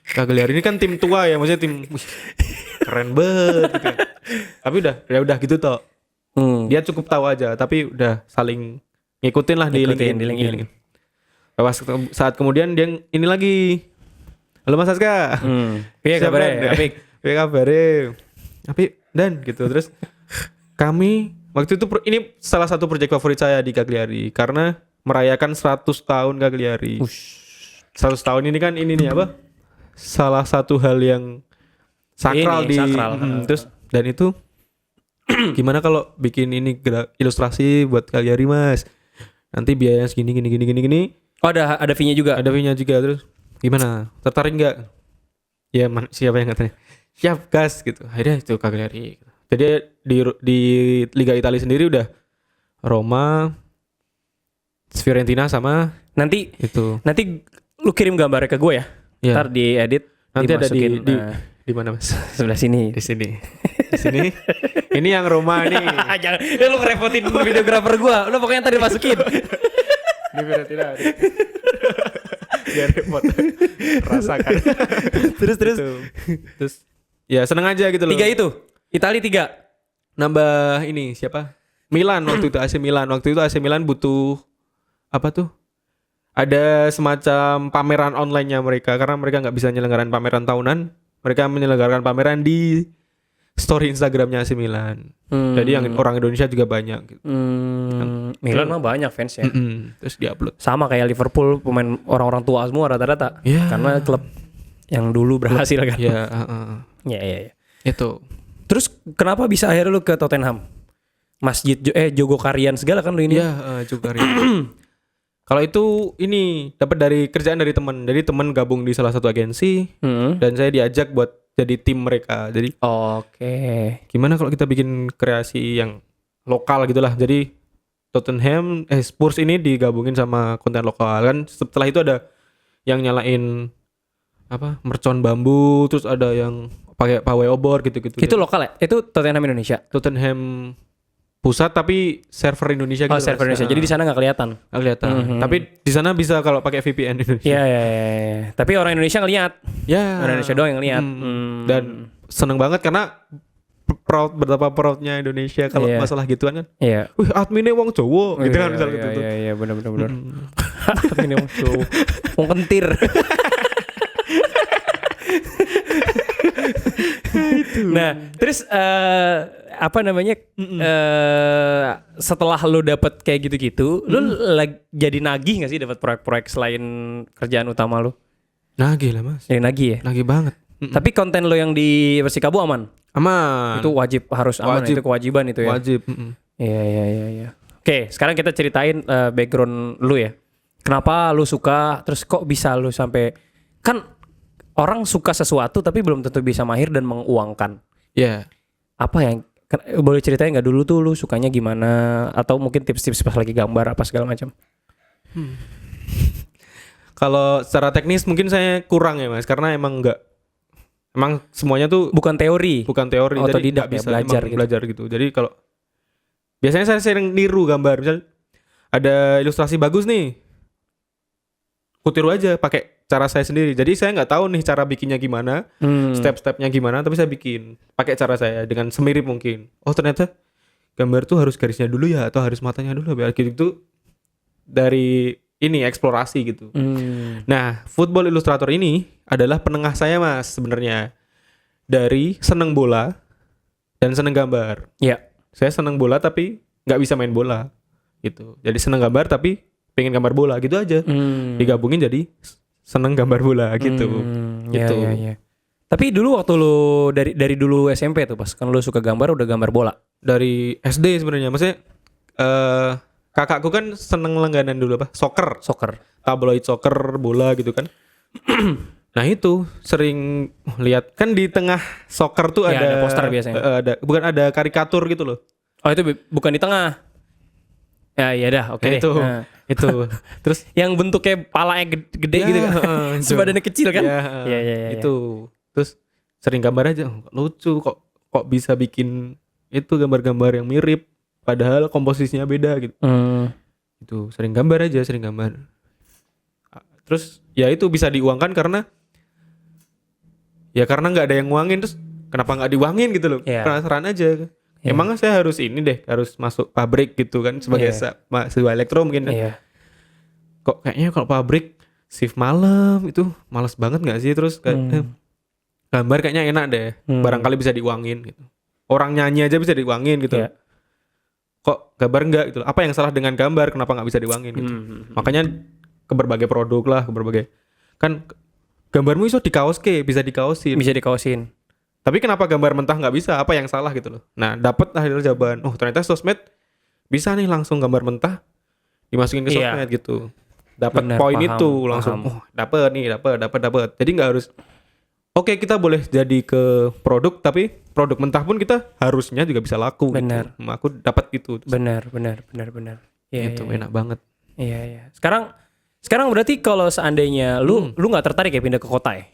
Cagliari ini kan tim tua ya, maksudnya tim keren banget gitu. Tapi udah gitu toh. Dia cukup tahu aja, tapi udah saling ngikutin lah di LinkedIn. Saat kemudian dia ini lagi. Halo Mas Aska. Iya kabarnya, Apik. Iya kabarnya. Apik dan gitu. Terus kami waktu itu ini salah satu proyek favorit saya di Cagliari karena merayakan 100 tahun Cagliari. 100 tahun ini kan ini nih apa? Salah satu hal yang sakral. Terus dan itu Gimana kalau bikin ini ilustrasi buat Cagliari mas? Nanti biayanya segini gini. Oh ada fee-nya juga. Ada fee-nya juga. Terus gimana? Tertarik nggak? Ya siapa yang katanya? Siap gas gitu. Akhirnya itu Cagliari. Jadi di Liga Italia sendiri udah Roma, Fiorentina sama Nanti itu. lu kirim gambarnya ke gue ya. Ya. Ntar diedit. Nanti ada dimasukin, di mana mas? sebelah sini. Di sini. Di sini. Ini yang Roma nih. Jangan, lu ngerepotin videografer gue. Lu pokoknya ntar dimasukin. Ini Fiorentina. Biar repot. Rasakan. Terus ya seneng aja gitu loh. 3 itu. Italia 3. Nambah ini siapa? Milan waktu itu AC Milan. Waktu itu AC Milan butuh apa tuh? Ada semacam pameran online-nya mereka karena mereka nggak bisa menyelenggarakan pameran tahunan. Mereka menyelenggarakan pameran di story Instagramnya AC Milan. Jadi yang orang Indonesia juga banyak. Gitu. Milan mah banyak fans ya. Terus diupload. Sama kayak Liverpool, pemain orang-orang tua semua rata-rata. Yeah. Karena klub yang dulu berhasil kan. Ya, Ya. itu. Terus kenapa bisa akhirnya lu ke Tottenham? Masjid Jogokarian segala kan lu ini. Iya, juga. Kalau itu ini dapat dari kerjaan dari teman. Jadi teman gabung di salah satu agensi dan saya diajak buat jadi tim mereka. Jadi Oke. gimana kalau kita bikin kreasi yang lokal gitulah. Jadi Tottenham Spurs ini digabungin sama konten lokal kan. Setelah itu ada yang nyalain apa? Mercon bambu, terus ada yang pakai pawai obor gitu-gitu. Itu lokal ya? Itu Tottenham Indonesia. Tottenham pusat tapi server Indonesia gitu. Oh, server Indonesia. Jadi di sana nggak kelihatan. Nggak kelihatan. Tapi di sana bisa kalau pakai VPN Indonesia. Iya. Tapi orang Indonesia ngelihat. Ya. Orang Indonesia doang yang ngelihat. Dan seneng banget karena betapa proudnya Indonesia kalau masalah gituan kan. Iya. Wih, adminnya wong Jawa gitu kan misalnya gitu. Iya, benar. Adminnya wong Jawa. Wong kentir. Nah, terus apa namanya? Setelah lu dapat kayak gitu-gitu, lu jadi nagih nggak sih dapat proyek-proyek selain kerjaan utama lu? Nagih lah mas. Jadi nagih ya. Nagih banget. Tapi konten lo yang di Persikabo aman? Aman. Itu harus aman. Itu kewajiban itu ya. Wajib. Iya. Oke, sekarang kita ceritain background lu ya. Kenapa lu suka? Terus kok bisa lu sampai kan orang suka sesuatu tapi belum tentu bisa mahir dan menguangkan. Iya. Apa yang boleh ceritain nggak dulu tuh lu sukanya gimana? Atau mungkin tips-tips pas lagi gambar apa segala macam? Kalau secara teknis mungkin saya kurang ya mas, karena emang semuanya tuh bukan teori, jadi otodidak nggak bisa belajar gitu. Jadi kalau biasanya saya sering niru gambar, misal ada ilustrasi bagus nih, ku tiru aja pakai cara saya sendiri. Jadi saya nggak tahu nih cara bikinnya gimana, step-stepnya gimana, tapi saya bikin pakai cara saya dengan semirip mungkin. Oh ternyata gambar tuh harus garisnya dulu ya, atau harus matanya dulu, biar gitu dari ini eksplorasi gitu. Nah, football illustrator ini adalah penengah saya mas sebenarnya, dari seneng bola dan seneng gambar. Iya. Saya seneng bola tapi nggak bisa main bola gitu. Jadi seneng gambar tapi pengen gambar bola gitu aja. Digabungin jadi seneng gambar bola gitu. Gitu. Ya. Tapi dulu waktu lu dari dulu SMP tuh pas kan lu suka gambar udah gambar bola. Dari SD sebenarnya, maksudnya kakakku kan seneng langganan dulu apa? Soccer. Tabloid soccer, bola gitu kan. Nah itu sering lihat kan di tengah soccer tuh Ya, ada poster biasanya. ada karikatur gitu loh. Oh itu bukan di tengah. Ya iya dah, oke deh. Itu. Nah. Itu. Terus yang bentuknya palanya gede ya, gitu kan. Sebadannya kecil kan? Iya. Itu. Terus sering gambar aja, lucu kok bisa bikin itu gambar-gambar yang mirip padahal komposisinya beda gitu. Itu sering gambar. Terus ya itu bisa diuangkan karena nggak ada yang nguangin, terus kenapa nggak diuangin gitu loh. Penasaran aja. Emang saya harus harus masuk pabrik gitu kan sebagai sebuah elektro mungkin kan. Kok kayaknya kalau pabrik shift malam itu malas banget nggak sih, terus kayak gambar kayaknya enak deh, barangkali bisa diuangin gitu. Orang nyanyi aja bisa diuangin gitu. Kok gambar enggak gitu. Apa yang salah dengan gambar, kenapa nggak bisa diuangin gitu. Makanya ke berbagai produk lah, kan gambarmu bisa dikaosin. Tapi kenapa gambar mentah nggak bisa? Apa yang salah gitu loh. Nah, dapat akhirnya jawaban. Oh, ternyata sosmed bisa nih langsung gambar mentah dimasukin ke Iya. sosmed gitu. Dapat Benar, poin paham, itu langsung. paham. Oh, dapat nih, dapat. Jadi nggak harus oke, kita boleh jadi ke produk, tapi produk mentah pun kita harusnya juga bisa laku. Benar. Gitu. Aku dapat itu. Benar. Iya, Itu iya. enak banget. Iya. Sekarang berarti kalau seandainya lu nggak tertarik ya pindah ke kota ya?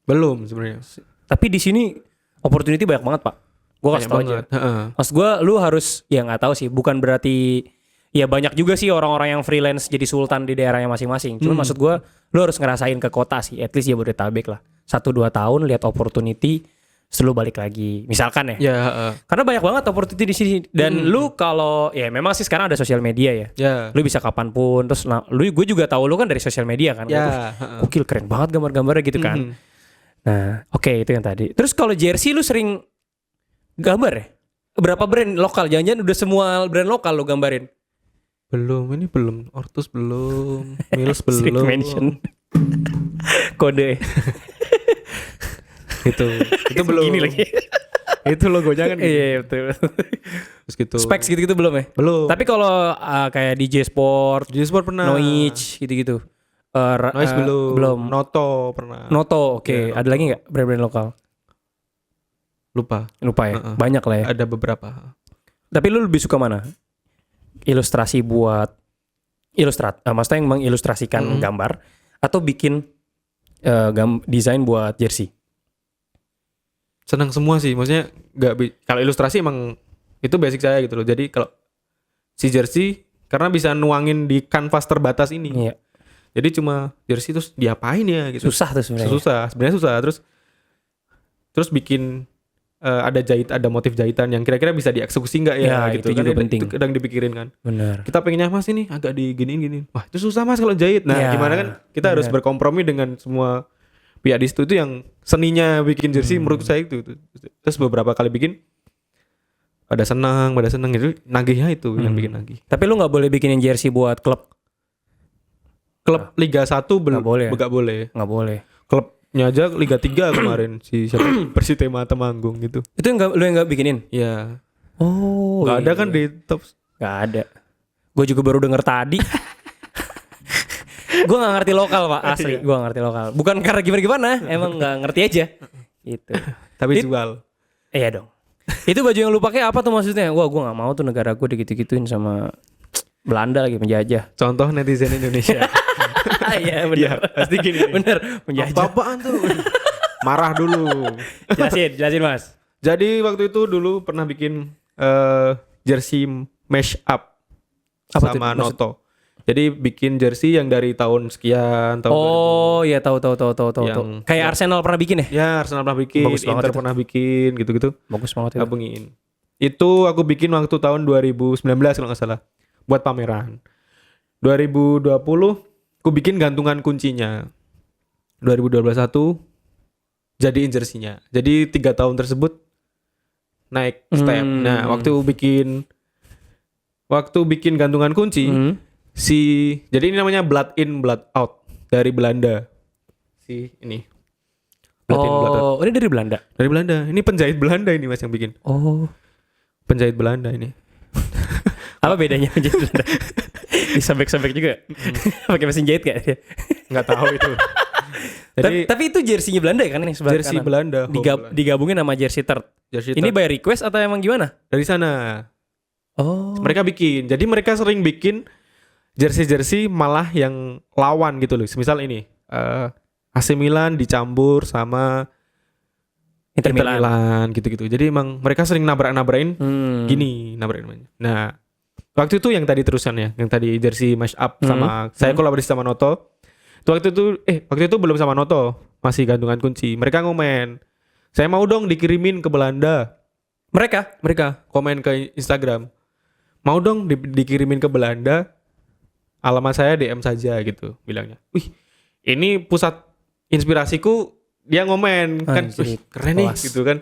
Belum sebenarnya. Tapi di sini opportunity banyak banget, Pak. Gua kasih Banyak tau aja. banget. Heeh. Maksud gue lu harus ya nggak tahu sih, bukan berarti ya banyak juga sih orang-orang yang freelance jadi sultan di daerahnya masing-masing. Cuma maksud gue lu harus ngerasain ke kota sih, at least Jabodetabek lah. 1-2 tahun lihat opportunity, selalu balik lagi. Misalkan ya. Ya, heeh. Karena banyak banget opportunity di sini dan lu kalau ya memang sih sekarang ada sosial media ya. Ya. Lu bisa kapanpun terus gue juga tahu lu kan dari sosial media kan. Ya, heeh. Gokil, keren banget gambar-gambarnya gitu kan. Nah, oke itu yang tadi. Terus kalau jersey lu sering gambar ya? Berapa brand lokal? Jangan-jangan udah semua brand lokal lu gambarin. Belum. Ortus belum. Mills Sering belum. mention. Kode. Itu belum. Gini lagi. Itu logonya kan gitu. Iya betul. Terus gitu. Specs gitu-gitu belum ya? Belum. Tapi kalau kayak DJ Sport, Di Sport pernah. Noise gitu-gitu. Noise belum. Belum. Noto pernah. Noto, oke. Ya, Ada lagi nggak brand-brand lokal? Lupa. Lupa ya. Heeh. Banyak lah ya. Ada beberapa. Tapi lu lebih suka mana? Ilustrasi buat maksudnya yang mengilustrasikan gambar atau bikin desain buat jersey? Senang semua sih. Maksudnya kalau ilustrasi emang itu basic saya gitu loh. Jadi kalau si jersey karena bisa nuangin di kanvas terbatas ini. Iya. Jadi cuma jersey terus diapain ya gitu. Susah tuh sebenarnya. Sebenarnya susah. Terus bikin ada motif jahitan yang kira-kira bisa dieksekusi nggak ya, Ya, gitu itu kan. juga penting. Itu kadang dipikirin kan. Benar. Kita pengennya mas ini agak diginiin. Wah itu susah mas kalau jahit. Nah Ya, gimana kan kita harus berkompromi dengan semua pihak di situ. Itu yang seninya bikin jersey menurut saya itu. Terus beberapa kali bikin pada senang itu nagihnya itu yang bikin nagih. Tapi lu nggak boleh bikinin jersey buat klub. Klub Liga 1 Nggak boleh. nggak boleh. Nggak boleh. Klubnya aja Liga 3 kemarin si siapa Persitema Temanggung gitu. Itu lu yang nggak bikinin? Iya. Oh. Nggak ada kan di top. Nggak ada. Gue juga baru denger tadi. Gue nggak ngerti lokal pak, asli. Gue nggak ngerti lokal. Bukan karena gimana, emang nggak ngerti aja. Gitu. Tapi jual. Iya dong. Itu baju yang lu pakai apa tuh maksudnya? Wah gue nggak mau tuh negara gue digitu-gituin sama Belanda lagi menjajah. Contoh netizen Indonesia. Iya Iya, benar. pasti gini. Bener menjajah. Apaan tuh? Marah dulu. Jelasin mas. Jadi waktu itu dulu pernah bikin jersey mash up Apa tuh? sama Noto. Jadi bikin jersey yang dari tahun sekian tahun Oh iya tahu. Yang- Kayak Arsenal pernah bikin ya? 2000. Ya Arsenal pernah bikin, Bagus banget Inter itu. pernah bikin gitu-gitu. Bagus banget itu. Gabungin. Itu aku bikin waktu tahun 2019 kalau nggak salah. Buat pameran. 2020 aku bikin gantungan kuncinya. 2021 jadiin jersinya. Jadi 3 tahun tersebut naik step. Nah, waktu bikin gantungan kunci jadi ini namanya blood in blood out dari Belanda. Ini. Blood in blood out. Oh ini dari Belanda. Dari Belanda. Ini penjahit Belanda ini Mas yang bikin. Oh. Penjahit Belanda ini. Apa bedanya menjahit Belanda? Disobek-sobek juga. Pakai mesin jahit gak? Nggak tahu itu. Jadi Tapi itu jersey Belanda ya kan ini sebelah jersey kanan? Belanda. Belanda. Digabungin sama jersey third. Jersey Ini by request atau emang gimana? dari sana. Oh. Mereka bikin. Jadi mereka sering bikin jersey malah yang lawan gitu loh. Misal ini AC Milan dicampur sama Inter Inter Milan. Milan gitu-gitu. Jadi emang mereka sering nabrak-nabrain gini, nabrakin. Nah, waktu itu yang tadi terusannya, yang tadi jersey mash up sama saya kolaborasi sama Noto. Waktu itu belum sama Noto, masih gantungan kunci. Mereka ngomen, "Saya mau dong dikirimin ke Belanda." Mereka komen ke Instagram. "Mau dong dikirimin ke Belanda. Alamat saya DM saja," gitu bilangnya. Wih, ini pusat inspirasiku. Dia ngomen kan, "Wih, keren nih," gitu kan.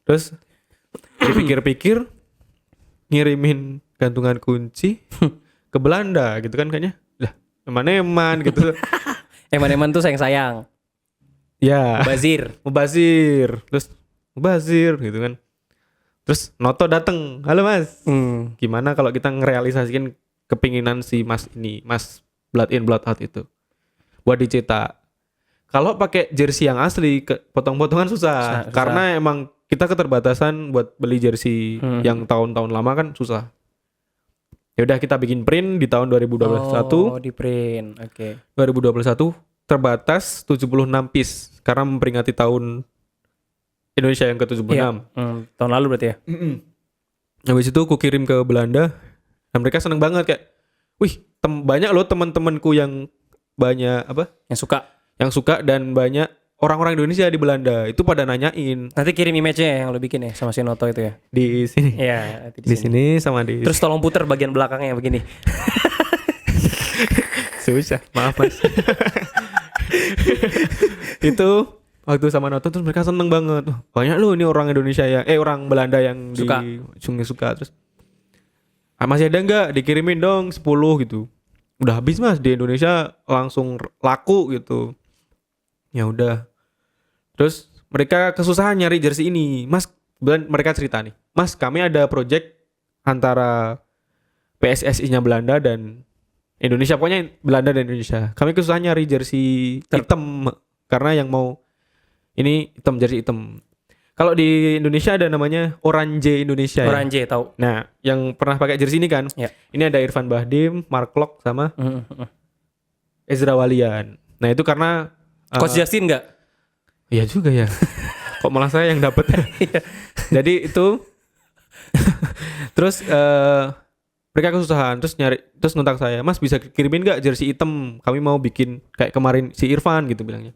Terus dipikir-pikir ngirimin gantungan kunci ke Belanda gitu kan kayaknya. Lah, eman-eman gitu. Eman-eman tuh sayang-sayang. Ya, Bazir. mubazir. Terus mubazir gitu kan. Terus Noto dateng, halo mas, gimana kalau kita ngerealisasikan kepinginan si mas ini, mas Blood In Blood Out itu buat dicetak. Kalau pakai jersey yang asli, potong-potongan susah. Karena emang kita keterbatasan buat beli jersey yang tahun-tahun lama kan susah. Ya udah kita bikin print di tahun 2021. Oh, di print. Oke. 2021 terbatas 76 piece karena memperingati tahun Indonesia yang ke-76. Iya. Tahun lalu berarti ya? Habis itu ku kirim ke Belanda dan mereka seneng banget kayak, wih, banyak loh teman-temanku yang banyak yang suka dan banyak orang-orang Indonesia di Belanda itu pada nanyain. Nanti kirim image-nya yang lo bikin ya sama si Noto itu ya. Di sini. Iya, di sini sama di. Terus tolong puter bagian belakangnya begini. Susah, maaf mas. Itu waktu sama Noto terus mereka seneng banget. Banyak loh ini orang Indonesia orang Belanda yang suka. suka terus. Masih ada nggak? Dikirimin dong 10 gitu. Udah habis mas di Indonesia langsung laku gitu. Ya udah. Terus mereka kesusahan nyari jersey ini. Mas, mereka cerita nih. Mas, kami ada project antara PSSI-nya Belanda dan Indonesia. Pokoknya Belanda dan Indonesia. Kami kesusahan nyari jersey hitam. Karena yang mau ini hitam, jersey hitam. Kalau di Indonesia ada namanya Oranje Indonesia. Oranje ya? Tahu. Nah, yang pernah pakai jersey ini kan. Ya. Ini ada Irfan Bahdim, Mark Klok sama Ezra Walian. Nah, itu karena Coach Justin enggak? Iya juga ya. Kok malah saya yang dapat. Jadi itu terus mereka kesusahan terus ngontak saya, "Mas bisa kirimin enggak jersey hitam? Kami mau bikin kayak kemarin si Irfan gitu," bilangnya.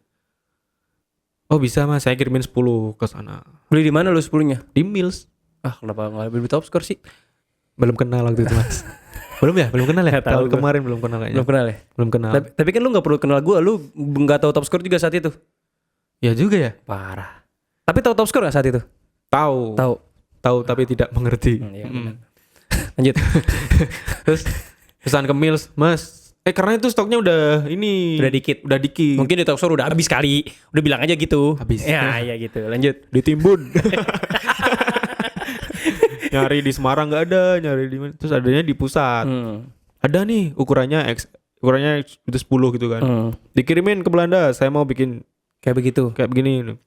"Oh, bisa Mas, saya kirimin 10 ke sana." Beli di mana lu 10-nya? Di Mills. Ah, kenapa enggak beli Top Score sih? Belum kenal waktu itu, Mas. Belum kenal ya? Tahun kemarin belum kenal kayaknya. Belum kenal ya? Belum kenal. Tapi kan lu enggak perlu kenal gua, lu enggak tahu Top Score juga saat itu. Ya juga ya. Parah. Tapi tahu Top Score enggak saat itu? Tahu tapi tidak mengerti. Iya, lanjut. Terus pesan ke Mills, "Mas, karena itu stoknya udah dikit. Mungkin Mungkin di Top Score udah habis kali. Udah bilang aja gitu. Habis. Ya, iya gitu. Lanjut. Ditimbun." Nyari di Semarang nggak ada, nyari di mana? Terus adanya di pusat. Ada nih ukurannya itu 10 gitu kan. Dikirimin ke Belanda, saya mau bikin kayak begitu. Kayak begini.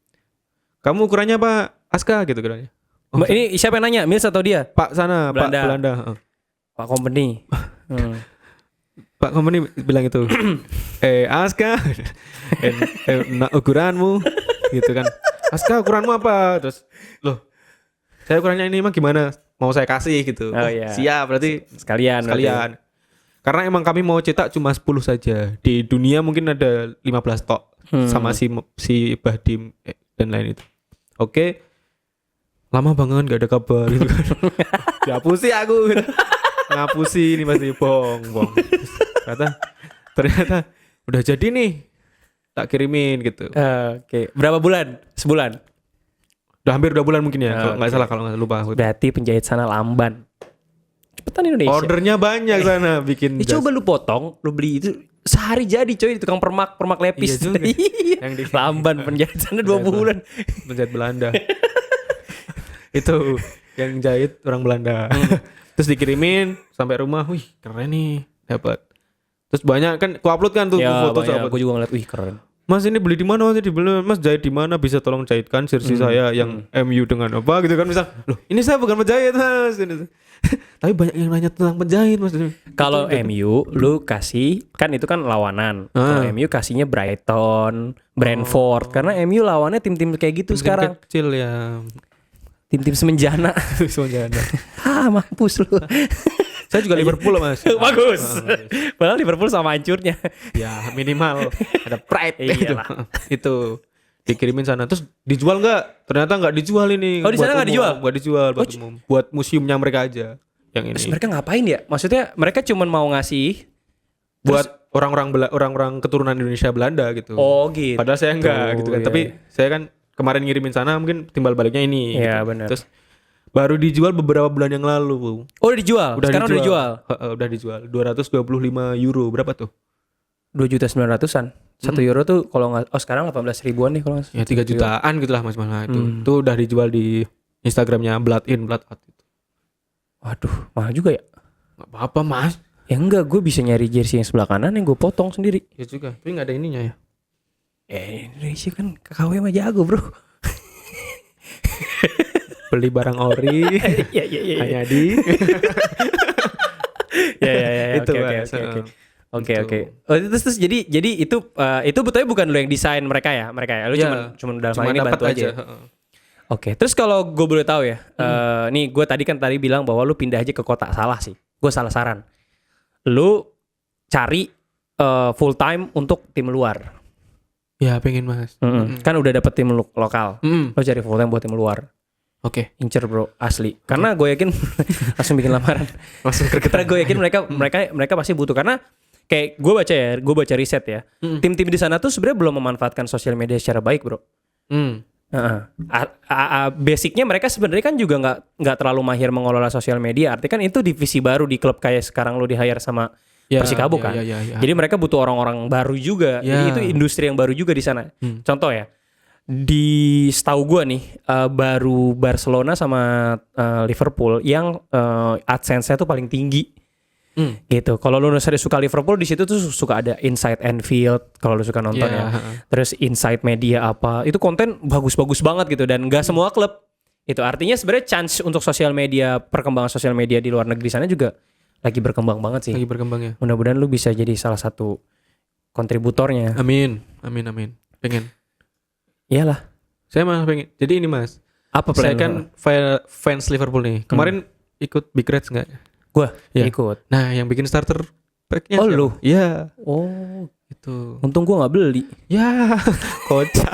Kamu ukurannya apa? Aska gitu katanya. Ini siapa yang nanya? Mills atau dia? Pak sana, Belanda. Pak Belanda. Pak Company. Pak Company bilang itu. Aska, ukuranmu gitu kan. Aska, ukuranmu apa? Terus, loh, saya ukurannya ini emang gimana? Mau saya kasih gitu. Oh, iya. Siap, berarti sekalian. Karena emang kami mau cetak cuma 10 saja. Di dunia mungkin ada 15 tok sama si Bahdim dan lain itu. Oke. Lama banget gak ada kabar gitu kan. Dihapusi aku. Ngapusi ini pasti bong. Ternyata udah jadi nih. Tak kirimin gitu. Oke. Berapa bulan? Sebulan? Udah hampir 2 bulan mungkin ya. Kalau nggak salah, kalau nggak lupa. Berarti penjahit sana lamban. Cepetan Indonesia. Ordernya banyak sana bikin. Coba lu potong, lu beli itu sehari jadi coy di tukang permak lepis. Iya juga. Yang lamban penjahit sana 2 bulan. Penjahit Belanda. Itu yang jahit orang Belanda. Terus dikirimin sampai rumah, wih keren nih, dapat. Terus banyak kan, ku upload kan tuh foto. Aku juga ngeliat, wih keren. Mas ini beli di mana? Mas jahit di mana? Bisa tolong jahitkan jersey saya yang MU dengan apa gitu kan? Misal, loh ini saya bukan penjahit Mas. Tapi banyak yang nanya tentang penjahit Mas. Kalau MU lu kasih kan itu kan lawanan. Kalau MU kasihnya Brighton, Brentford karena MU lawannya tim-tim kayak gitu tim sekarang. Kecil ya. Tim-tim semenjana. Mampus lu. Saya juga Liverpool Mas. Bagus. Padahal Liverpool sama hancurnya. Ya minimal ada pride gitu. Itu dikirimin sana. Terus dijual nggak? Ternyata nggak dijual ini. Oh di sana nggak dijual? Nggak dijual buat umum. Buat museumnya mereka aja. Yang ini. Terus mereka ngapain ya? Maksudnya mereka cuma mau ngasih buat orang-orang keturunan Indonesia Belanda gitu. Oh gitu. Padahal saya enggak gitu kan. Iya. Tapi saya kan kemarin ngirimin sana mungkin timbal baliknya ini. Iya gitu. benar. Terus baru dijual beberapa bulan yang lalu. Oh udah dijual? Sekarang udah dijual? Udah dijual. €225. Berapa tuh? 2.900.000-an. 1 euro tuh kalau nggak, sekarang 18 ribuan nih kalau nggak salah. Ya 3 jutaan gitu lah Mas mahal itu. Itu udah dijual di Instagramnya Blood In Blood Out itu. Waduh, mahal juga ya. Gak apa-apa Mas. Ya enggak, gue bisa nyari jersey yang sebelah kanan yang gue potong sendiri. Ya juga, tapi gak ada ininya ya. Indonesia kan KKW mah jago bro. Beli barang ori. Ya. Hanya di. Ya. Itu, Oke. Oh, terus jadi itu betulnya bukan lo yang desain mereka ya. Lu cuma dalam hal ini bantu aja. Oke. Terus kalau gue boleh tahu ya, nih gue tadi bilang bahwa lu pindah aja ke kota, salah sih. Gue salah saran. Lu cari full time untuk tim luar. Ya pengen Mas. Kan udah dapet tim lokal. Lo cari full time buat tim luar. Oke. Incer bro, asli. Karena gue yakin langsung bikin lamaran. Langsung Karena gue yakin mereka pasti butuh, karena kayak gue baca riset ya. Tim-tim di sana tuh sebenarnya belum memanfaatkan sosial media secara baik, bro. Basicnya mereka sebenarnya kan juga nggak terlalu mahir mengelola sosial media. Artinya kan itu divisi baru di klub kayak sekarang lo di-hire sama Persikabo kan. Jadi mereka butuh orang-orang baru juga. Jadi itu industri yang baru juga di sana. Contoh ya, di setahu gue nih baru Barcelona sama Liverpool yang AdSense-nya tuh paling tinggi. Gitu. Kalau lu suka Liverpool, di situ tuh suka ada Inside Anfield kalau lu suka nonton ya. Terus Inside Media apa, itu konten bagus-bagus banget gitu, dan nggak semua klub. Itu artinya sebenarnya chance untuk sosial media, perkembangan sosial media di luar negeri sana juga lagi berkembang banget sih. Lagi berkembang ya. Mudah-mudahan lu bisa jadi salah satu kontributornya. Amin. Pengen. Iyalah. Saya malah pengen. Jadi ini Mas. Apa plan? Saya kan fans Liverpool nih. Kemarin ikut Big Reds nggak? Gua Ya. ikut. Nah, yang bikin starter pack-nya Oh, siapa? lu? Iya. Oh, Itu. untung gua nggak beli. Ya, kocak.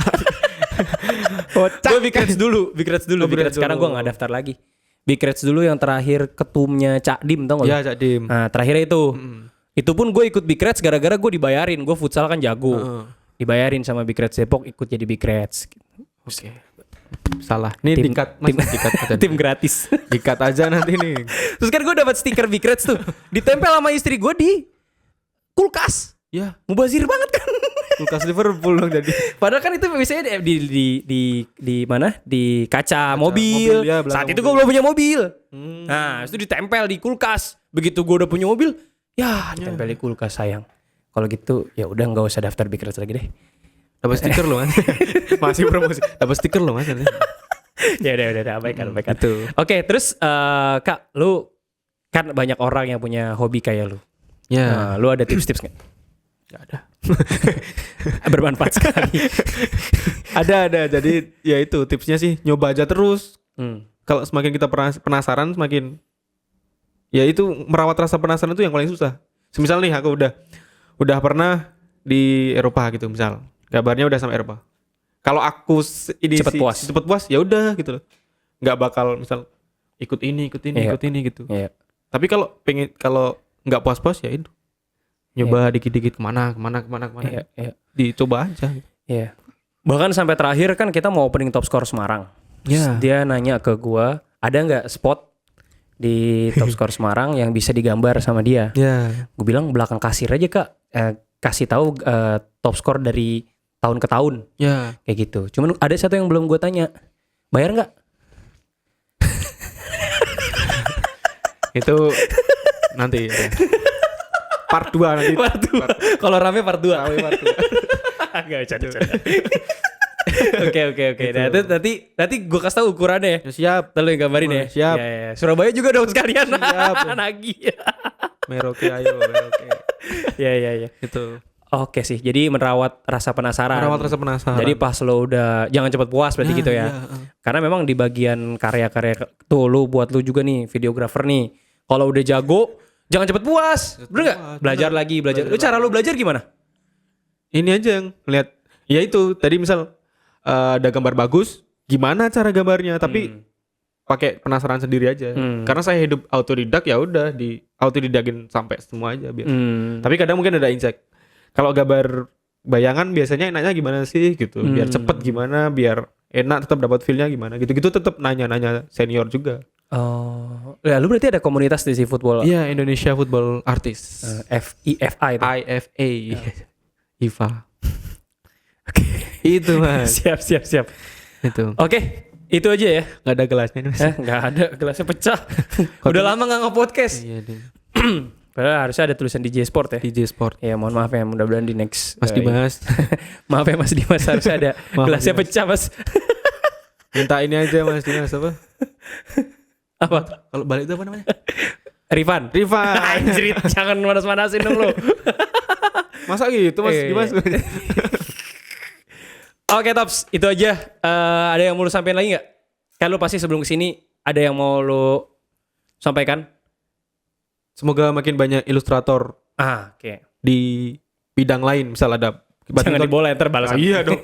Gue Big Reds dulu. Big Reds sekarang gue nggak daftar lagi. Big Reds dulu yang terakhir ketumnya Cak Dim, tau gak? Ya, Cak Dim. Nah, terakhirnya itu. Itu pun gue ikut Big Reds gara-gara gue dibayarin. Gue futsal kan jago. Dibayarin sama Big Reds Depok ikut jadi Big Reds. Oke. Salah. Ini dikat, Mas. Dikat aja. Tim gratis. Dikat aja nanti nih. Terus kan gue dapat stiker Big Reds tuh. Ditempel sama istri gue di kulkas. Ya, Mubazir banget kan. kulkas Liverpool dong jadi. Padahal kan itu biasanya di mana? Di kaca mobil. Ya, saat itu gue belum punya mobil. Nah, itu ditempel di kulkas. Begitu gue udah punya mobil, ditempel di kulkas, sayang. Kalau gitu ya udah nggak usah daftar Big Reds lagi deh. Dapat stiker loh, Mas. Masih promosi. Dapat stiker loh, Mas. Ya udah, abaikan. Itu. Oke, terus Kak, lu kan banyak orang yang punya hobi kayak lu. Ya. Nah, lu ada tips-tips nggak? Gak ada. Bermanfaat sekali. Ada. Jadi ya itu tipsnya sih nyoba aja terus. Kalau semakin kita penasaran, semakin ya itu merawat rasa penasaran itu yang paling susah. Semisal nih aku udah pernah di Eropa gitu, misal kabarnya udah sampai Eropa. Kalau aku cepet puas ya udah gitu loh. Nggak bakal misal ikut ini gitu. Iya. Tapi kalau nggak puas ya itu nyoba dikit-dikit kemana. Iya. Dicoba aja. Iya. Bahkan sampai terakhir kan kita mau opening Top Score Semarang. Iya. Dia nanya ke gua, ada nggak spot di Top Score Semarang yang bisa digambar sama dia? Iya. Gue bilang belakang kasir aja Kak. Kasih tahu top score dari tahun ke tahun. Ya. Kayak gitu. Cuman ada satu yang belum gue tanya. Bayar nggak? Itu nanti ya. Part 2 nanti. Part 2. Kalau rame part 2. Enggak bercanda. Oke. Nah, itu nanti gue kasih tahu ukurannya ya. Siap. Lalu yang gambarin ya. Siap. Ya. Surabaya juga dong sekalian. Siap. Nagih. Merauke. Ya. Itu. Oke sih. Jadi merawat rasa penasaran. Jadi pas lo udah jangan cepat puas berarti gitu ya. Karena memang di bagian karya-karya tuh lu buat lu juga nih videografer nih. Kalau udah jago jangan cepat puas. Bener nggak? Belajar lagi. Lu cara lu belajar gimana? Ini aja yang lihat. Ya itu tadi misal ada gambar bagus, gimana cara gambarnya? Tapi pakai penasaran sendiri aja. Karena saya hidup autodidak, ya udah di autodidakin sampai semua aja biar. Tapi kadang mungkin ada insight. Kalau gambar bayangan biasanya enaknya gimana sih gitu. Biar cepet gimana, biar enak tetap dapat feel-nya gimana. Gitu-gitu tetap nanya-nanya senior juga. Oh, ya lu berarti ada komunitas di football? Iya, Indonesia Football Artist. IFA itu. IFA. IFA. Itu Mas. Siap. Itu. Oke, itu aja ya. Nggak ada gelasnya nih Mas. Nggak ada, gelasnya pecah. Udah lama nggak nge-podcast. Iya deh. Padahal harusnya ada tulisan DJ Sport ya. DJ Sport. Ya mohon maaf ya, mudah-mudahan di next. Mas Dimas. Maaf ya Mas Dimas, harusnya ada Maaf, gelasnya Dimas. pecah Mas. Minta ini aja Mas Dimas apa? Apa? Kalau balik itu apa namanya? Rifan. Anjrit, jangan manas-manasin dong lo. Masa gitu Mas Iya. Dimas? Oke Tops, itu aja. Ada yang mau lu sampaikan lagi nggak? Kan lu pasti sebelum kesini ada yang mau lu sampaikan? Semoga makin banyak ilustrator Oke. di bidang lain, misal ada Jangan di bola enter balasan. Iya dong.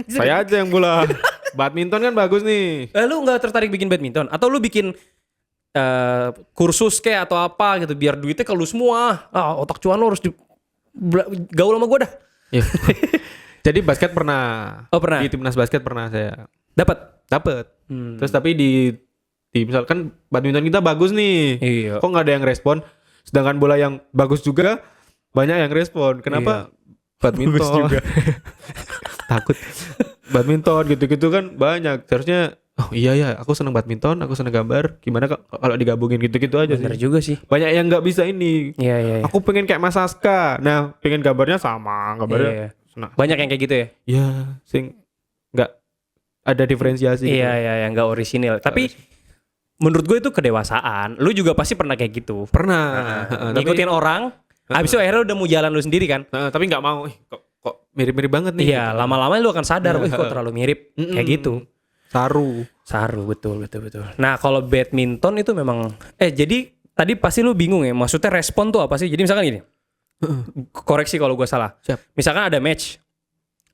Saya aja yang bola. Badminton kan bagus nih. Lu nggak tertarik bikin badminton? Atau lu bikin kursus kayak atau apa gitu biar duitnya ke lu semua. Otak cuan lu harus gaul sama gue dah. Iya. Jadi basket pernah. Oh, pernah. Di timnas basket pernah saya Dapat. Terus tapi di misalkan badminton kita bagus nih. Iya. Kok nggak ada yang respon? Sedangkan bola yang bagus juga banyak yang respon. Kenapa? Badminton. Bagus juga. Takut. Badminton gitu-gitu kan banyak. Seharusnya oh iya ya, aku senang badminton, aku senang gambar. Gimana kalau digabungin gitu-gitu aja Bener sih. juga sih. Banyak yang nggak bisa ini. Iya. Aku pengen kayak Mas Aska. Nah, pengen gambarnya sama, gambarnya. Iya. Nah, Banyak yang kayak gitu ya. ya, sing nggak ada diferensiasi. gitu. Iya, yang nggak orisinil. Tapi menurut gue itu kedewasaan. Lu juga pasti pernah kayak gitu. Pernah. Ngikutin orang. Habis itu akhirnya udah mau jalan lu sendiri kan. Tapi nggak mau. Kok mirip-mirip banget nih. Iya, lama-lama lu akan sadar, wih kok terlalu mirip. Kayak gitu. Saru, Betul. Nah, kalau badminton itu memang jadi tadi pasti lu bingung ya. Maksudnya respon tuh apa sih? Jadi misalkan gini. Koreksi kalau gue salah. Siap. Misalkan ada match,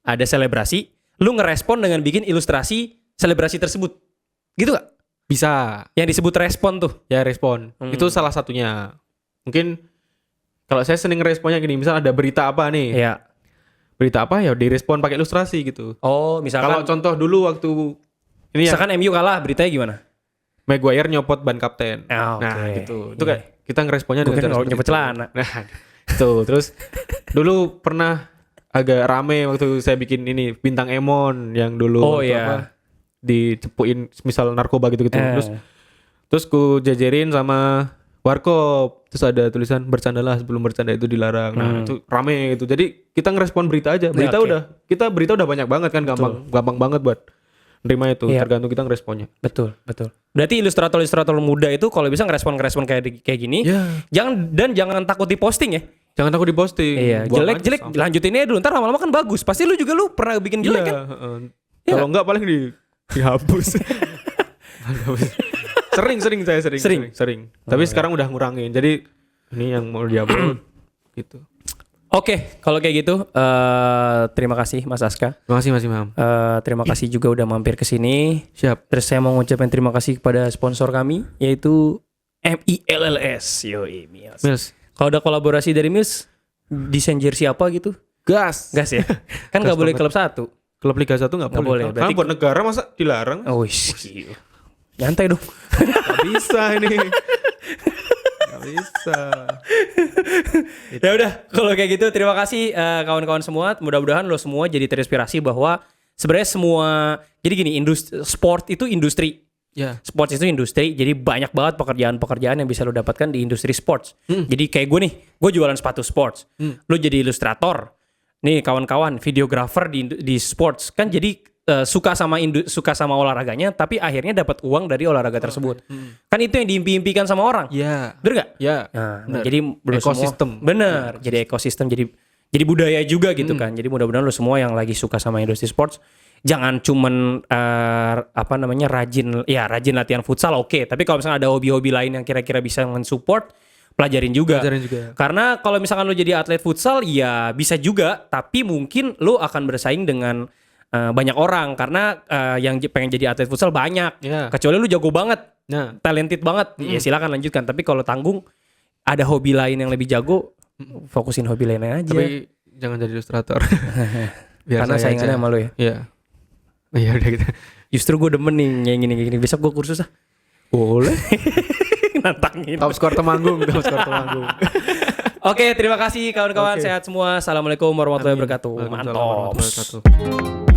ada selebrasi, lu ngerespon dengan bikin ilustrasi selebrasi tersebut. Gitu gak? Bisa. Yang disebut respon tuh. Ya respon. Itu salah satunya. Mungkin kalau saya sering responnya gini, misal ada berita apa nih. Iya. Berita apa ya direspon pakai ilustrasi gitu. Oh, Kalau misalkan contoh dulu waktu ini misalkan MU kalah, beritanya gimana? Maguire nyopot ban kapten. Ah, oke. Nah, gitu. Itu kayak kita ngeresponnya Gue dengan kan cara seperti nyopot itu. celana. Nah, itu. Terus dulu pernah agak rame waktu saya bikin ini Bintang Emon yang dulu Oh, waktu iya. dicepuin misal narkoba gitu-gitu. Terus ku jajarin sama Warkop. Terus ada tulisan bercandalah sebelum bercanda itu dilarang. Nah, itu rame gitu. Jadi kita ngerespon berita aja. Berita oke. udah banyak banget kan, gampang banget buat nerima itu. Iya. Tergantung kita ngeresponnya. Betul. Berarti ilustrator muda itu kalau bisa ngerespon kayak gini, Ya. jangan takut diposting ya. Jangan takut diposting. Iya, Buang jelek aja sampah. lanjutin aja dulu. Ntar lama-lama kan bagus. Pasti lu pernah bikin jelek Iya, kan? Iya kalau enggak paling dihapus. sering. Tapi sekarang udah ngurangin. Jadi ini yang mau diupload gitu. Oke, kalau kayak gitu terima kasih Mas Aska. Makasih Mas Imam. Terima kasih juga udah mampir ke sini. Siap. Terus saya mau ngucapin terima kasih kepada sponsor kami yaitu MILLS. Yoi, Mills. Mills. Kalau ada kolaborasi dari Mills, desain jersey apa gitu? Gas. Gas ya? Kan nggak Gas boleh banget. klub satu. Klub Liga 1 nggak boleh. boleh, berarti- Karena buat negara masa dilarang? Oh, nyantai dong. Gak bisa ini. Gak bisa. Ya udah, kalau kayak gitu terima kasih kawan-kawan semua. Mudah-mudahan lo semua jadi terinspirasi bahwa sebenarnya semua jadi gini, sport itu industri. Ya. Sports itu industri, jadi banyak banget pekerjaan-pekerjaan yang bisa lo dapatkan di industri sports. Jadi kayak gue nih, gue jualan sepatu sports. Lo jadi ilustrator. Nih kawan-kawan, videographer di sports. Kan jadi suka sama olahraganya, tapi akhirnya dapat uang dari olahraga tersebut. Kan itu yang diimpi-impikan sama orang. Ya. Bener gak? Ya. Nah, bener. jadi lo Ekosistem. semua, bener. Jadi ekosistem, jadi budaya juga gitu kan. Jadi mudah-mudahan lo semua yang lagi suka sama industri sports, jangan cuman rajin latihan futsal, oke. Tapi kalau misalnya ada hobi-hobi lain yang kira-kira bisa men-support, pelajarin juga. Karena kalau misalkan lo jadi atlet futsal, ya bisa juga. Tapi mungkin lo akan bersaing dengan banyak orang. Karena yang pengen jadi atlet futsal banyak. Ya. Kecuali lo jago banget, Nah. talented banget, ya silakan lanjutkan. Tapi kalau tanggung, ada hobi lain yang lebih jago, fokusin hobi lainnya aja. Tapi jangan jadi ilustrator. Biar Karena saya saingannya aja. sama lo ya. Iya. Iya udah gitu. Justru gue demen nih kayak gini. Besok gue kursus ah. Boleh. Nantangin. Top skor Temanggung. Oke, terima kasih kawan-kawan. Oke. Sehat semua. Assalamualaikum warahmatullahi wabarakatuh. Waalaikumsalam Mantap. warahmatullahi wabarakatuh.